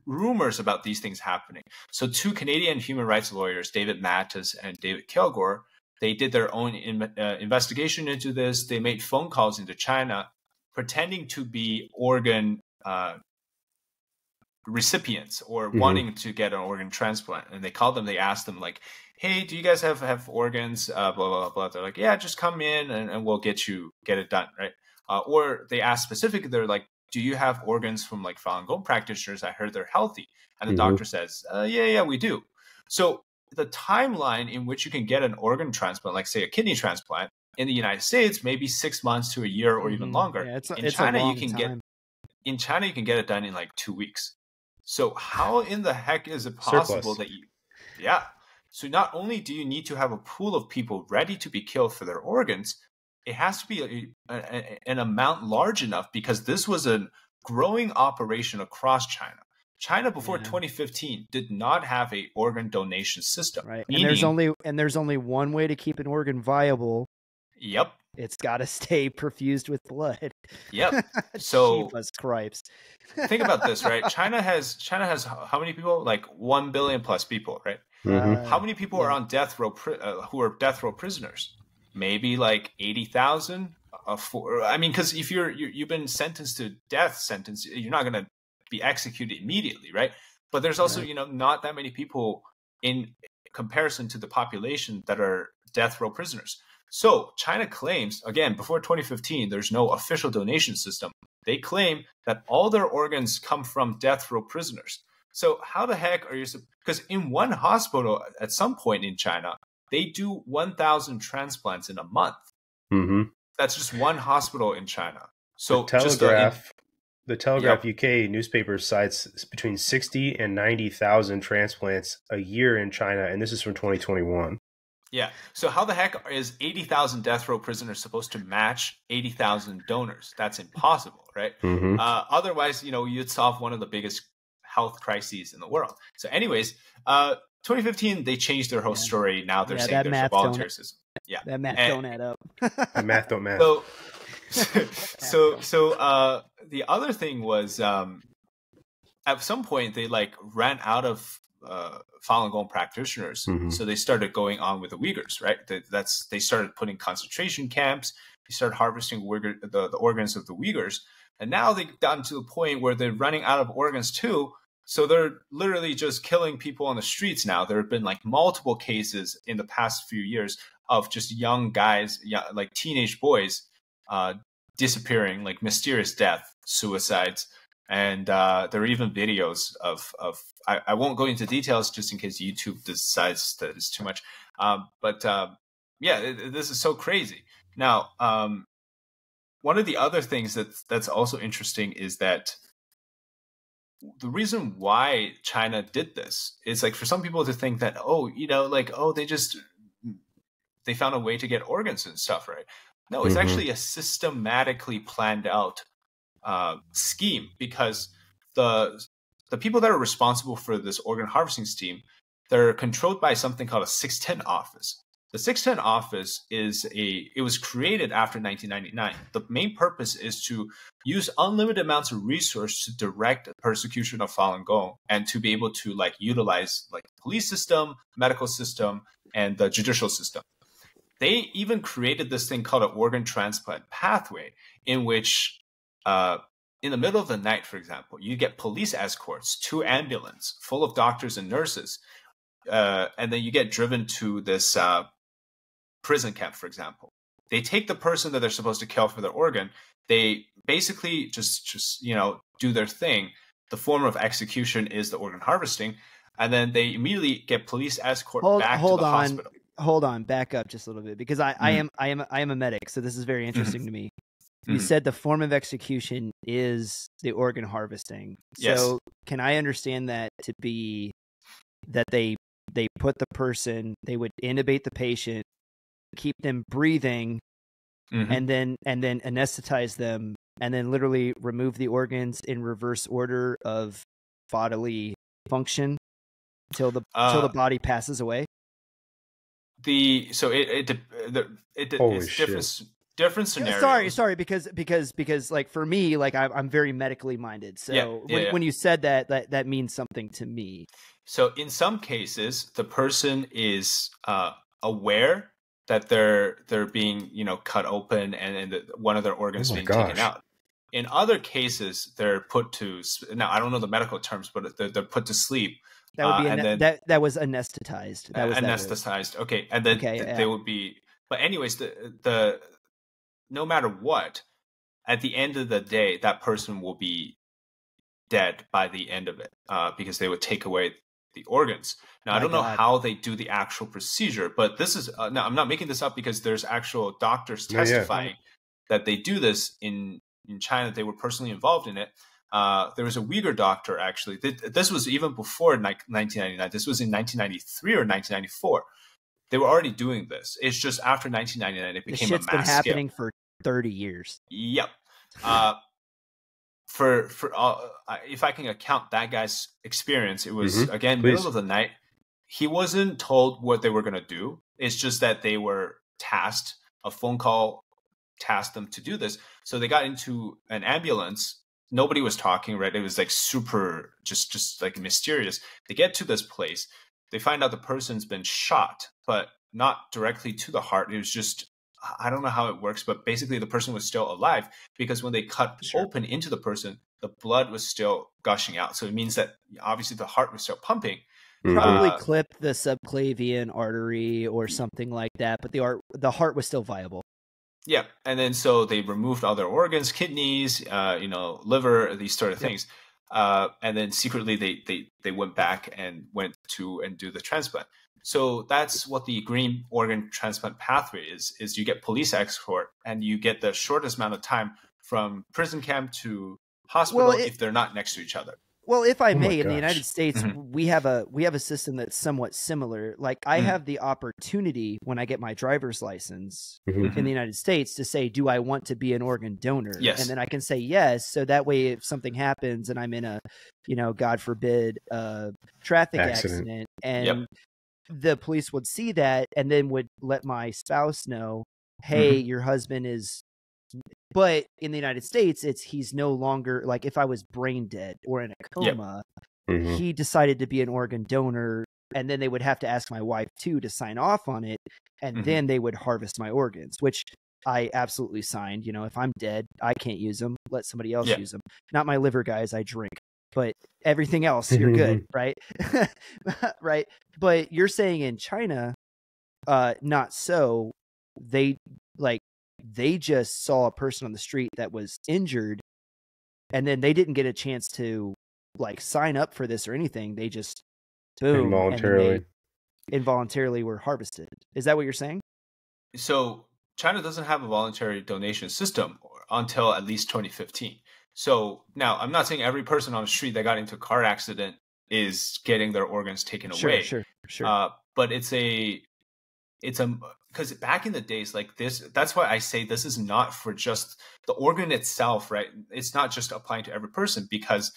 rumors about these things happening. So two Canadian human rights lawyers, David Mattis and David Kilgore, they did their own investigation into this. They made phone calls into China, pretending to be organ recipients or wanting to get an organ transplant. And they called them, they asked them like, hey, do you guys have organs? Blah, blah, blah. They're like, yeah, just come in and we'll get it done, right? Or they asked specifically, they're like, do you have organs from like Falun Gong practitioners? I heard they're healthy. And the doctor says, yeah, we do. So the timeline in which you can get an organ transplant, like say a kidney transplant in the United States, maybe 6 months to a year or even longer. Yeah, in China, you can get it done in like 2 weeks. So how in the heck is it possible that So not only do you need to have a pool of people ready to be killed for their organs, it has to be an amount large enough, because this was a growing operation across China. China before 2015 did not have a organ donation system. Right. And there's only one way to keep an organ viable. Yep. It's got to stay perfused with blood. Yep. So Jesus Christ. Think about this, right? China has how many people? Like 1 billion plus people, right? How many people are on death row who are death row prisoners? Maybe like 80,000. I mean, because if you've been sentenced to death sentence, you're not going to be executed immediately, right? But there's also not that many people in comparison to the population that are death row prisoners. So China claims, again, before 2015, there's no official donation system. They claim that all their organs come from death row prisoners. So how the heck are you? Because in one hospital at some point in China, they do 1,000 transplants in a month. That's just one hospital in China. So the Telegraph UK newspaper cites between 60 and 90,000 transplants a year in China, and this is from 2021. Yeah. So how the heck is 80,000 death row prisoners supposed to match 80,000 donors? That's impossible, right? Otherwise, you'd solve one of the biggest health crises in the world. So anyways, 2015, they changed their whole story. Now they're saying there's a volunteer system. Yeah. That math don't add up. That math don't math. So the other thing was at some point they like ran out of Falun Gong practitioners. So they started going on with the Uyghurs, right? They started putting concentration camps. They started harvesting the organs of the Uyghurs. And now they've gotten to the point where they're running out of organs too. So they're literally just killing people on the streets now. There have been like multiple cases in the past few years of just young guys, like teenage boys, disappearing, like mysterious death, suicides. And there are even videos of I won't go into details just in case YouTube decides that it's too much. This is so crazy. Now, one of the other things that's also interesting is that the reason why China did this is like for some people to think that, they found a way to get organs and stuff, right? No, it's actually a systematically planned out scheme, because the people that are responsible for this organ harvesting scheme, they're controlled by something called a 610 office. The 610 office it was created after 1999. The main purpose is to use unlimited amounts of resource to direct persecution of Falun Gong and to be able to like utilize like the police system, medical system, and the judicial system. They even created this thing called an organ transplant pathway, in which in the middle of the night, for example, you get police escorts, 2 ambulances full of doctors and nurses, and then you get driven to this prison camp, for example. They take the person that they're supposed to kill for their organ. They basically just do their thing. The form of execution is the organ harvesting, and then they immediately get police escort back to the hospital. Hold on, back up just a little bit, because I am a medic, so this is very interesting to me. you said the form of execution is the organ harvesting. Yes. So can I understand that to be that they put the person, they would intubate the patient, keep them breathing, and then anesthetize them, and then literally remove the organs in reverse order of bodily function till the body passes away? It's different scenarios. Sorry, because like for me, like I'm very medically minded. So when you said that means something to me. So in some cases, the person is aware that they're being cut open and one of their organs being taken out. In other cases, they're put to, now I don't know the medical terms, but they're put to sleep. That would be that was anesthetized. That was anesthetized. Okay, and then they would be. But anyways, the no matter what, at the end of the day, that person will be dead by the end of it because they would take away the organs. Now, I don't know how they do the actual procedure, but this is now I'm not making this up because there's actual doctors testifying that they do this in China. They were personally involved in it. There was a Uyghur doctor, actually. This was even before 1999. This was in 1993 or 1994. They were already doing this. It's just after 1999, it became a mass scale. It's been happening for 30 years. Yep. If I can account that guy's experience, it was, again, middle of the night. He wasn't told what they were going to do. It's just that they were tasked, a phone call tasked them to do this. So they got into an ambulance. Nobody was talking, right? It was like super, just like mysterious. They get to this place. They find out the person's been shot, but not directly to the heart. It was just, I don't know how it works, but basically the person was still alive because when they cut open into the person, the blood was still gushing out. So it means that obviously the heart was still pumping. Probably clipped the subclavian artery or something like that, but the heart was still viable. Yeah, and then so they removed all their organs, kidneys, liver, these sort of things, and then secretly they went back and went to and do the transplant. So that's what the green organ transplant pathway is you get police escort and you get the shortest amount of time from prison camp to hospital if they're not next to each other. Well, if I may, in the United States, we have a system that's somewhat similar. Like I have the opportunity when I get my driver's license in the United States to say, do I want to be an organ donor? Yes. And then I can say yes. So that way, if something happens and I'm in a, God forbid, traffic accident and the police would see that and then would let my spouse know, hey, your husband is. But in the United States, he's no longer, like if I was brain dead or in a coma, he decided to be an organ donor, and then they would have to ask my wife too to sign off on it, and then they would harvest my organs, which I absolutely signed. If I'm dead, I can't use them. Let somebody else use them. Not my liver, guys. I drink, but everything else, you're good, right? Right. But you're saying in China, not so. They just saw a person on the street that was injured, and then they didn't get a chance to sign up for this or anything. They just boom, involuntarily were harvested. Is that what you're saying? So China doesn't have a voluntary donation system until at least 2015. So now I'm not saying every person on the street that got into a car accident is getting their organs taken away. Sure. But it's because back in the days like this, that's why I say this is not for just the organ itself, right? It's not just applying to every person, because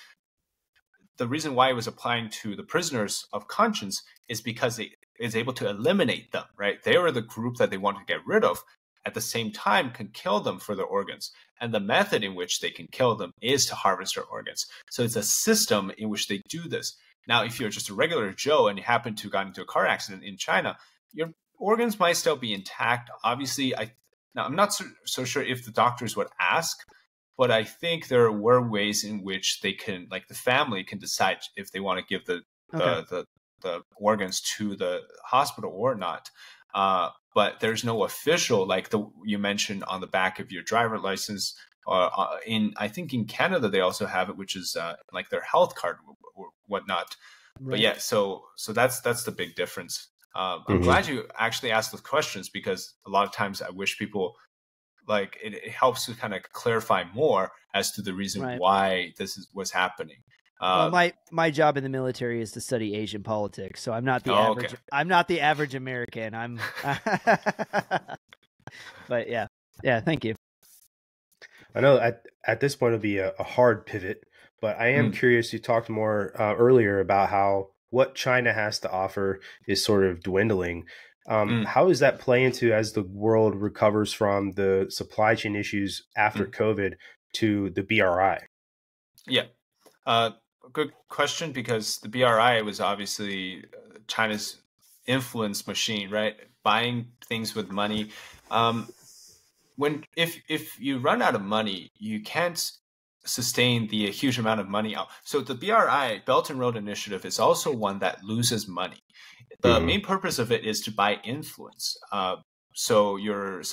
the reason why it was applying to the prisoners of conscience is because it is able to eliminate them, right? They were the group that they want to get rid of. At the same time, can kill them for their organs. And the method in which they can kill them is to harvest their organs. So it's a system in which they do this. Now, if you're just a regular Joe and you happen to got into a car accident in China, your organs might still be intact. Obviously, I'm not so sure if the doctors would ask, but I think there were ways in which they can, like the family can decide if they want to give the organs to the hospital or not. But there's no official, like you mentioned on the back of your driver license. I think in Canada they also have it, which is like their health card or whatnot. Right. But yeah, so that's the big difference. I'm glad you actually asked those questions, because a lot of times I wish people like it helps to kind of clarify more as to the reason why was happening. Well, my job in the military is to study Asian politics, so I'm not the average. Okay. I'm not the average American. I'm, but yeah. Thank you. I know at this point it'll be a hard pivot, but I am curious. You talked more earlier about how what China has to offer is sort of dwindling. How does that play into as the world recovers from the supply chain issues after COVID to the BRI? Yeah. Good question, because the BRI was obviously China's influence machine, right? Buying things with money. If you run out of money, you can't sustain the huge amount of money out. So the BRI, Belt and Road Initiative, is also one that loses money. The main purpose of it is to buy influence. So you're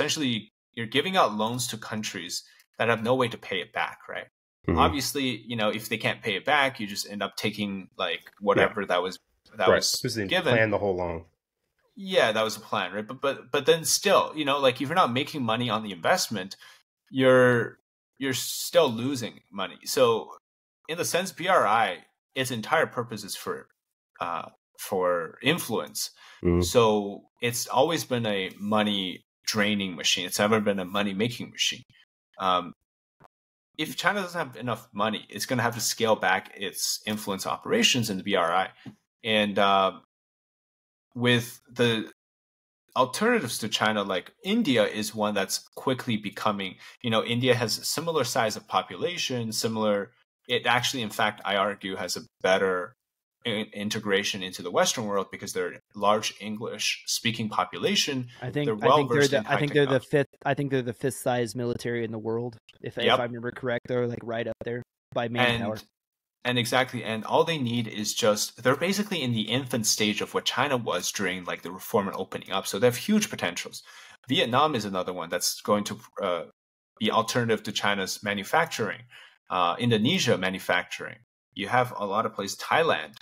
giving out loans to countries that have no way to pay it back, right? Obviously, if they can't pay it back, you just end up taking like whatever that was given. Planned the whole long. Yeah, that was a plan, right? But then still, like if you're not making money on the investment, you're still losing money. So in the sense, BRI, its entire purpose is for influence. So it's always been a money draining machine. It's never been a money making machine. If China doesn't have enough money, it's going to have to scale back its influence operations in the BRI. And with the alternatives to China, like India is one that's quickly becoming, India has a similar size of population, it actually, in fact, I argue, has a better integration into the Western world because they're a large English speaking population. I think they're the fifth size military in the world. If I remember correct, they're like right up there by manpower. And exactly. And all they need is they're basically in the infant stage of what China was during like the reform and opening up. So they have huge potentials. Vietnam is another one that's going to be alternative to China's manufacturing. Indonesia manufacturing. You have a lot of places, Thailand.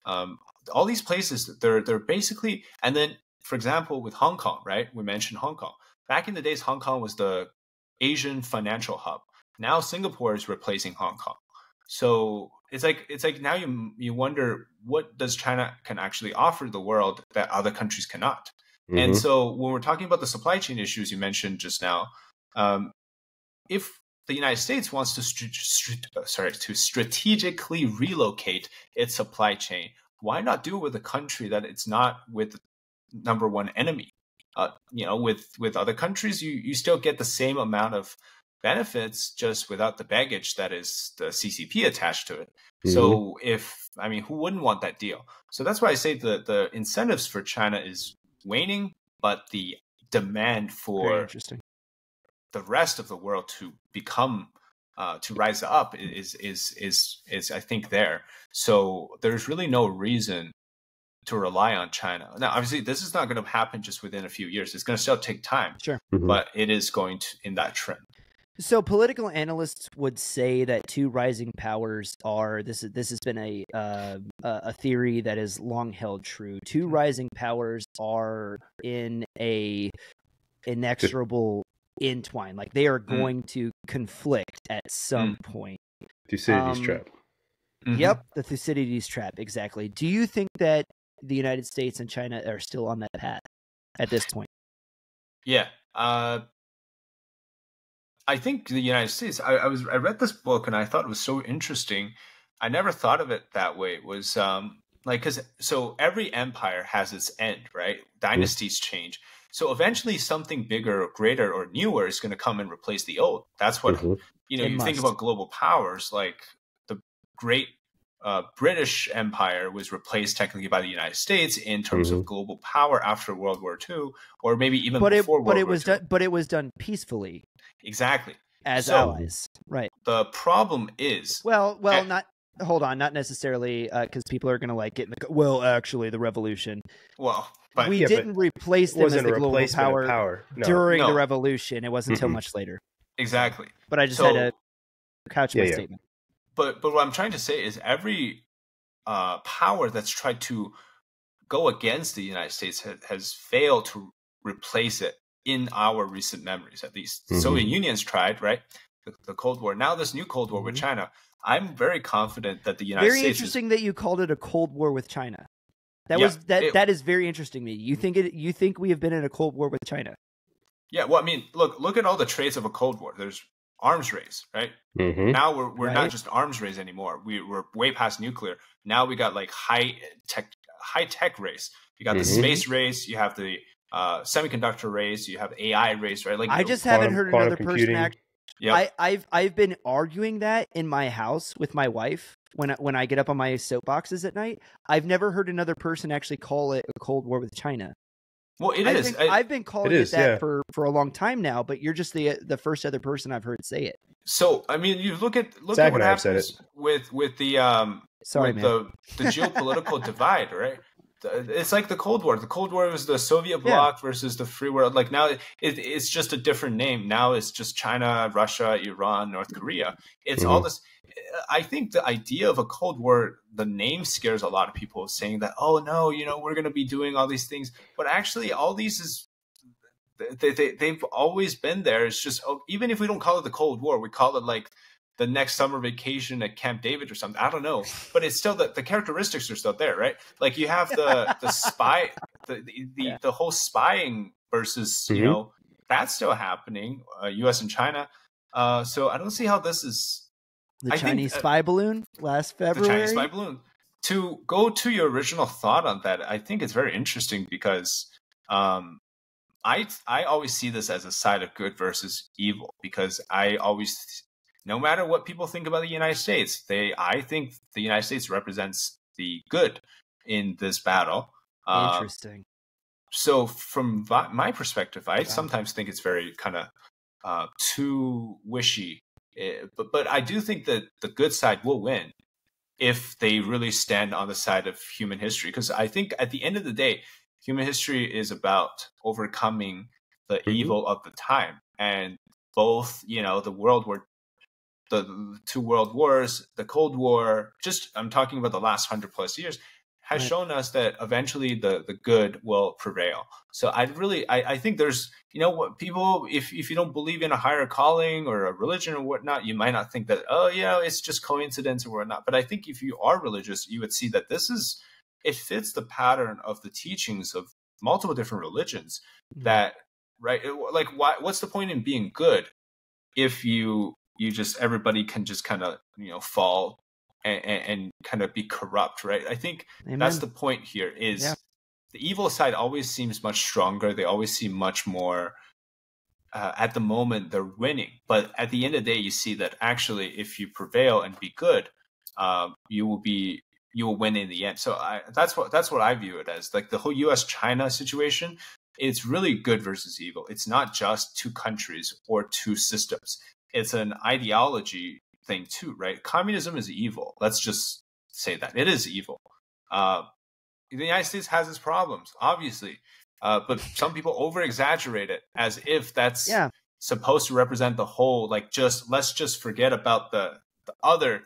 All these places, they're basically, and then, for example, with Hong Kong, right? We mentioned Hong Kong. Back in the days, Hong Kong was the Asian financial hub. Now Singapore is replacing Hong Kong. So it's like now you wonder, what does China can actually offer the world that other countries cannot? And so when we're talking about the supply chain issues you mentioned just now, if the United States wants to strategically relocate its supply chain, why not do it with a country that it's not with number one enemy? With other countries, you still get the same amount of benefits, just without the baggage that is the CCP attached to it. So who wouldn't want that deal? So that's why I say the incentives for China is waning, but the demand for the rest of the world to become to rise up is I think there. So there's really no reason to rely on China. Now, obviously, this is not going to happen just within a few years. It's going to still take time. Sure, but it is going to in that trend. So political analysts would say that two rising powers are this has been a theory that is long held true. Two rising powers are in a inexorable entwine, like they are going to conflict at some point. Thucydides trap. Yep, the Thucydides trap, exactly. Do you think that the United States and China are still on that path at this point? Yeah. I think the United States, I read this book and I thought it was so interesting. I never thought of it that way. It was so every empire has its end, right? Dynasties change. So eventually something bigger or greater or newer is going to come and replace the old. That's what, you think about global powers, like the great British Empire was replaced technically by the United States in terms of global power after World War II, or maybe even before World War II. But it was done peacefully. Exactly. As allies. Right. The problem is... Well, not necessarily, because people are going to get in the... actually, the revolution. Well... we didn't replace them as the global power during the revolution. It wasn't until much later. Exactly. But I just had to couch my statement. But what I'm trying to say is every power that's tried to go against the United States has failed to replace it in our recent memories, at least. The Soviet Union's tried, right? The Cold War. Now this new Cold War with China. I'm very confident that the United States. Very interesting that you called it a Cold War with China. That is very interesting to me. You think we have been in a Cold War with China? Yeah. Well, I mean, look at all the traits of a Cold War. There's arms race, right? Now we're not just arms race anymore. We're way past nuclear. Now we got like high tech race. You got the space race. You have the semiconductor race. You have AI race, right? Like I just haven't heard another person act. Yeah, I've been arguing that in my house with my wife when I get up on my soapboxes at night. I've never heard another person actually call it a Cold War with China. Well, is. I've been calling it that for a long time now, but you're just the first other person I've heard say it. So I mean, you look at what happens with the the geopolitical divide, right? It's like the Cold War. The Cold War was the Soviet bloc versus the free world. Like now, it's just a different name. Now it's just China, Russia, Iran, North Korea. It's all this. I think the idea of a Cold War, the name scares a lot of people, saying that, oh no, we're going to be doing all these things. But actually, all these is they've always been there. It's just even if we don't call it the Cold War, we call it like the next summer vacation at Camp David or something. I don't know, but it's still the characteristics are still there, right? Like you have the spy, the whole spying versus that's still happening. U.S. and China. So I don't see how this is the Chinese spy balloon last February. The Chinese spy balloon. To go to your original thought on that, I think it's very interesting because I always see this as a side of good versus evil, because I always. No matter what people think about the United States, I think the United States represents the good in this battle. Interesting. So from my perspective, I sometimes think it's very kind of too wishy. But I do think that the good side will win if they really stand on the side of human history. Because I think at the end of the day, human history is about overcoming the evil of the time. And both, the two world wars, the Cold War, I'm talking about the last 100+ years, has shown us that eventually the good will prevail. So I think there's, what people, if you don't believe in a higher calling or a religion or whatnot, you might not think that, it's just coincidence or whatnot. But I think if you are religious, you would see that it fits the pattern of the teachings of multiple different religions that, right? Like, what's the point in being good if everybody can just kind of, fall and kind of be corrupt, right? I think that's the point here is the evil side always seems much stronger. They always seem much more, at the moment they're winning. But at the end of the day, you see that actually if you prevail and be good, you will win in the end. So that's what I view it as. Like the whole US-China situation, it's really good versus evil. It's not just two countries or two systems. It's an ideology thing too, right? Communism is evil. Let's just say that it is evil. The United States has its problems, obviously, but some people over exaggerate it as if that's supposed to represent the whole. Like, let's just forget about the other,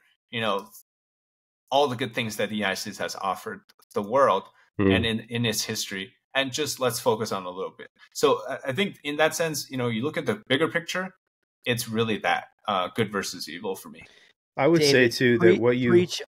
all the good things that the United States has offered the world and in its history, and just let's focus on a little bit. So I think in that sense, you look at the bigger picture. It's really that good versus evil for me. I would say too that what you preach.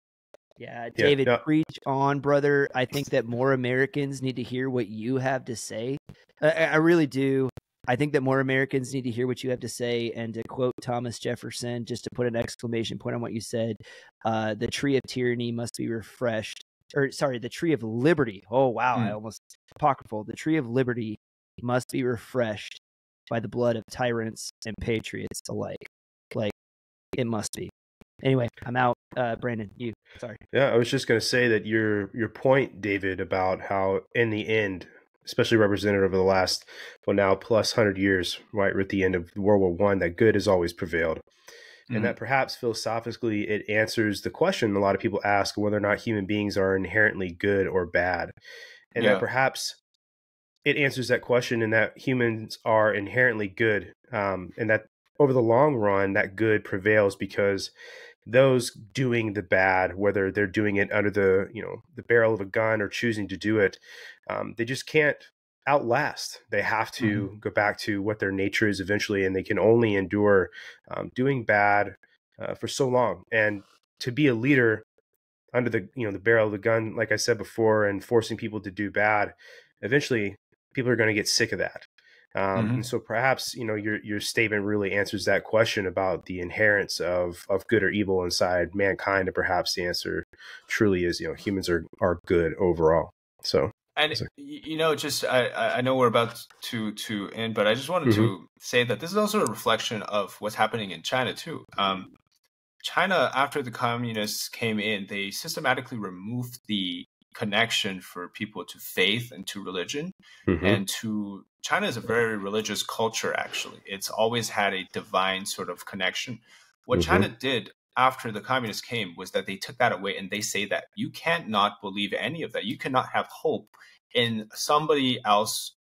David, preach on, brother. I think that more Americans need to hear what you have to say. I really do. I think that more Americans need to hear what you have to say. And to quote Thomas Jefferson, just to put an exclamation point on what you said, the tree of tyranny must be refreshed. The tree of liberty. Oh, wow. I almost apocryphal. The tree of liberty must be refreshed by the blood of tyrants and patriots alike. Like, it must be. Anyway, I'm out. Brandon, you. Sorry. Yeah, I was just going to say that your point, David, about how in the end, especially represented over the last, now plus 100 years, right, at the end of World War I, that good has always prevailed. And that perhaps philosophically it answers the question a lot of people ask whether or not human beings are inherently good or bad. And that perhaps it answers that question in that humans are inherently good, and that over the long run, that good prevails because those doing the bad, whether they're doing it under the barrel of a gun or choosing to do it, they just can't outlast. They have to go back to what their nature is eventually, and they can only endure doing bad for so long. And to be a leader under the the barrel of the gun, like I said before, and forcing people to do bad, eventually people are going to get sick of that. And so perhaps your statement really answers that question about the inherence of good or evil inside mankind, and perhaps the answer truly is humans are good overall. So. And just I know we're about to end, but I just wanted to say that this is also a reflection of what's happening in China too. China, after the communists came in, they systematically removed the connection for people to faith and to religion, and to China is a very religious culture. Actually, it's always had a divine sort of connection. What China did after the communists came was that they took that away, and they say that you can't not believe any of that. You cannot have hope in somebody else,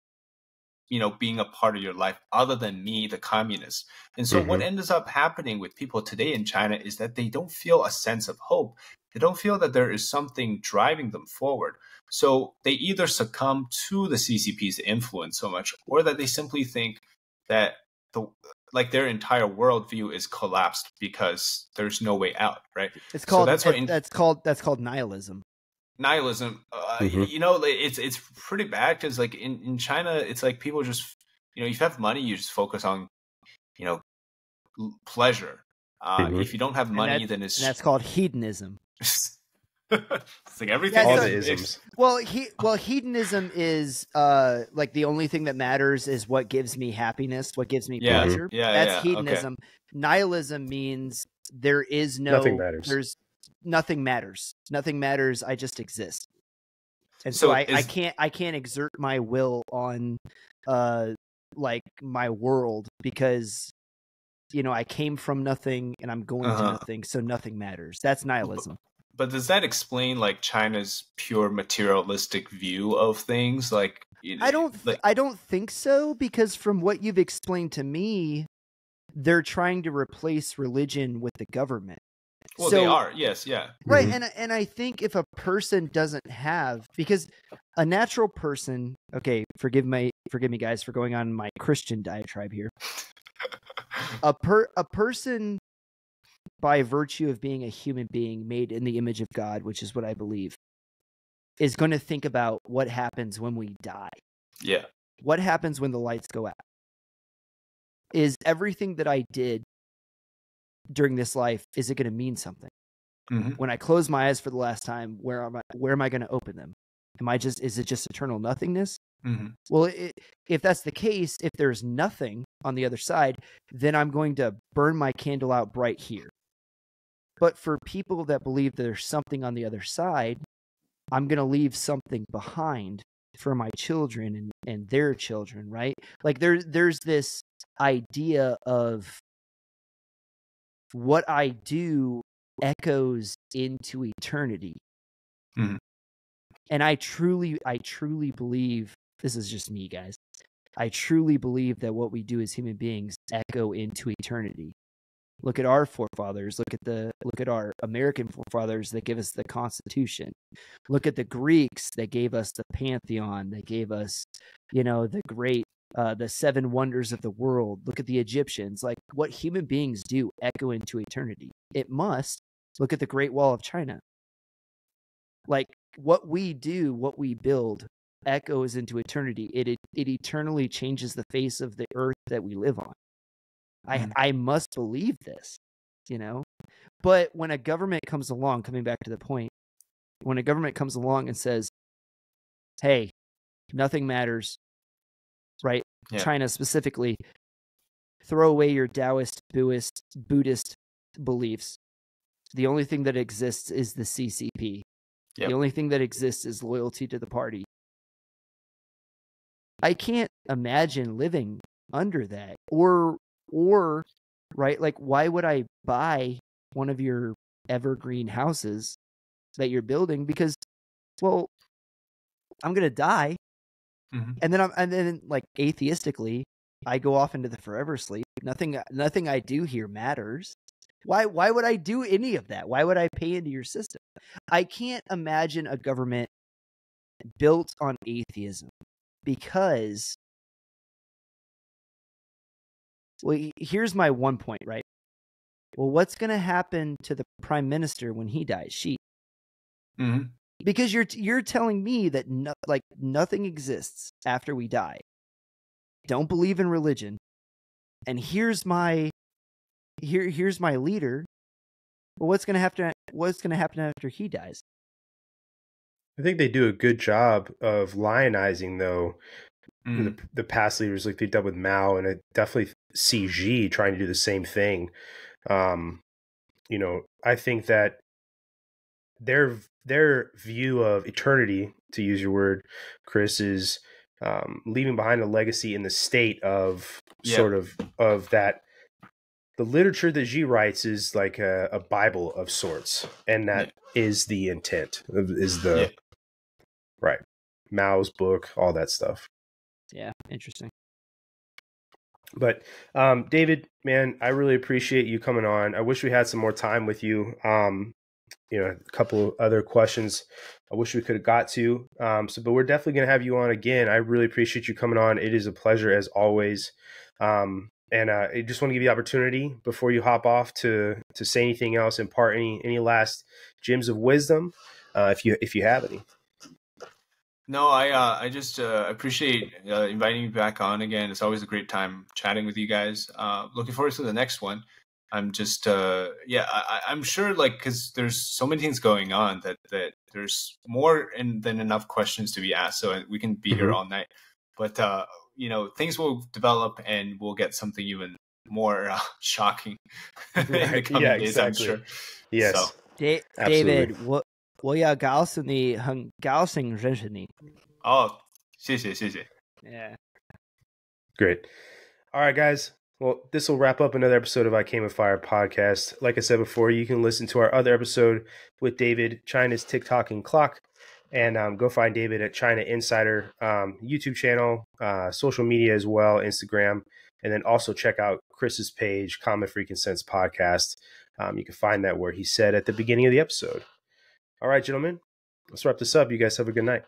being a part of your life other than me, the communist. And so what ends up happening with people today in China is that they don't feel a sense of hope. They don't feel that there is something driving them forward. So they either succumb to the CCP's influence so much, or that they simply think that their entire worldview is collapsed because there's no way out, right? It's called that's called nihilism. Nihilism, it's pretty bad because like in China, it's like people just, if you have money, you just focus on, pleasure. If you don't have money, then that's called hedonism. It's like everything. All the isms. Well, hedonism is like the only thing that matters is what gives me happiness, what gives me pleasure. That's hedonism. Okay. Nihilism means there is nothing matters. Nothing matters. Nothing matters. I just exist. And so I can't exert my will on like my world because I came from nothing and I'm going to nothing, so nothing matters. That's nihilism. But does that explain like China's pure materialistic view of things? Like I don't think so, because from what you've explained to me, they're trying to replace religion with the government. Well, they are. Yes. Yeah. Right. And I think if a person doesn't have, because a natural person, okay, forgive me guys for going on my Christian diatribe here. A person, by virtue of being a human being made in the image of God, which is what I believe, is going to think about what happens when we die. Yeah. What happens when the lights go out? Is everything that I did during this life, is it going to mean something? When I close my eyes for the last time, where am I going to open them? Is it just eternal nothingness? Well, if that's the case, if there's nothing on the other side, then I'm going to burn my candle out bright here. But for people that believe there's something on the other side, I'm going to leave something behind for my children and their children, right? Like there's this idea of what I do echoes into eternity. And I truly believe, this is just me, guys, I truly believe that what we do as human beings echo into eternity. Look at our forefathers. Look at our American forefathers that give us the Constitution. Look at the Greeks that gave us the Pantheon. That gave us, the great, the seven wonders of the world. Look at the Egyptians. Like what human beings do echo into eternity. It must. Look at the Great Wall of China. Like what we do, what we build, echoes into eternity. It eternally changes the face of the earth that we live on. I must believe this, But when a government comes along, coming back to the point, when a government comes along and says, hey, nothing matters, right? Yeah. China specifically, throw away your Taoist, Buddhist beliefs. The only thing that exists is the CCP. Yep. The only thing that exists is loyalty to the party. I can't imagine living under that. Or right, like why would I buy one of your evergreen houses that you're building? Because, well, I'm gonna die, and then like atheistically, I go off into the forever sleep. Nothing I do here matters. Why would I do any of that? Why would I pay into your system? I can't imagine a government built on atheism, because, well, here's my one point, right? Well, what's going to happen to the prime minister when he dies? Mm-hmm. Because you're telling me that nothing exists after we die. Don't believe in religion, and here's my leader. Well, what's going to happen? What's going to happen after he dies? I think they do a good job of lionizing, though, the past leaders, like they've done with Mao, and I definitely see Xi trying to do the same thing. You know, I think that their view of eternity, to use your word, Chris, is leaving behind a legacy in the state of sort of that. The literature that Xi writes is like a Bible of sorts, and that is the intent. Right. Mao's book, all that stuff. Yeah, interesting. But David, man, I really appreciate you coming on. I wish we had some more time with you. You know, a couple of other questions I wish we could have got to. But we're definitely going to have you on again. I really appreciate you coming on. It is a pleasure as always. And I just want to give you the opportunity before you hop off to say anything else, impart any last gems of wisdom, if you have any. No, I just appreciate inviting me back on again. It's always a great time chatting with you guys. Looking forward to the next one. I'm just I'm sure, like, because there's so many things going on that there's more than enough questions to be asked. So we can be here all night. But you know, things will develop and we'll get something even more shocking in the coming days, exactly. I'm sure. Yes. So, David, 我要告诉你，很高兴认识你。Oh, 谢谢. Yeah. Great. All right, guys. Well, this will wrap up another episode of I Came with Fire podcast. Like I said before, you can listen to our other episode with David, China's TikTok and Clock. And go find David at China Insider YouTube channel, social media as well, Instagram. And then also check out Chris's page, Freakin Cents Podcast. You can find that where he said at the beginning of the episode. All right, gentlemen, let's wrap this up. You guys have a good night.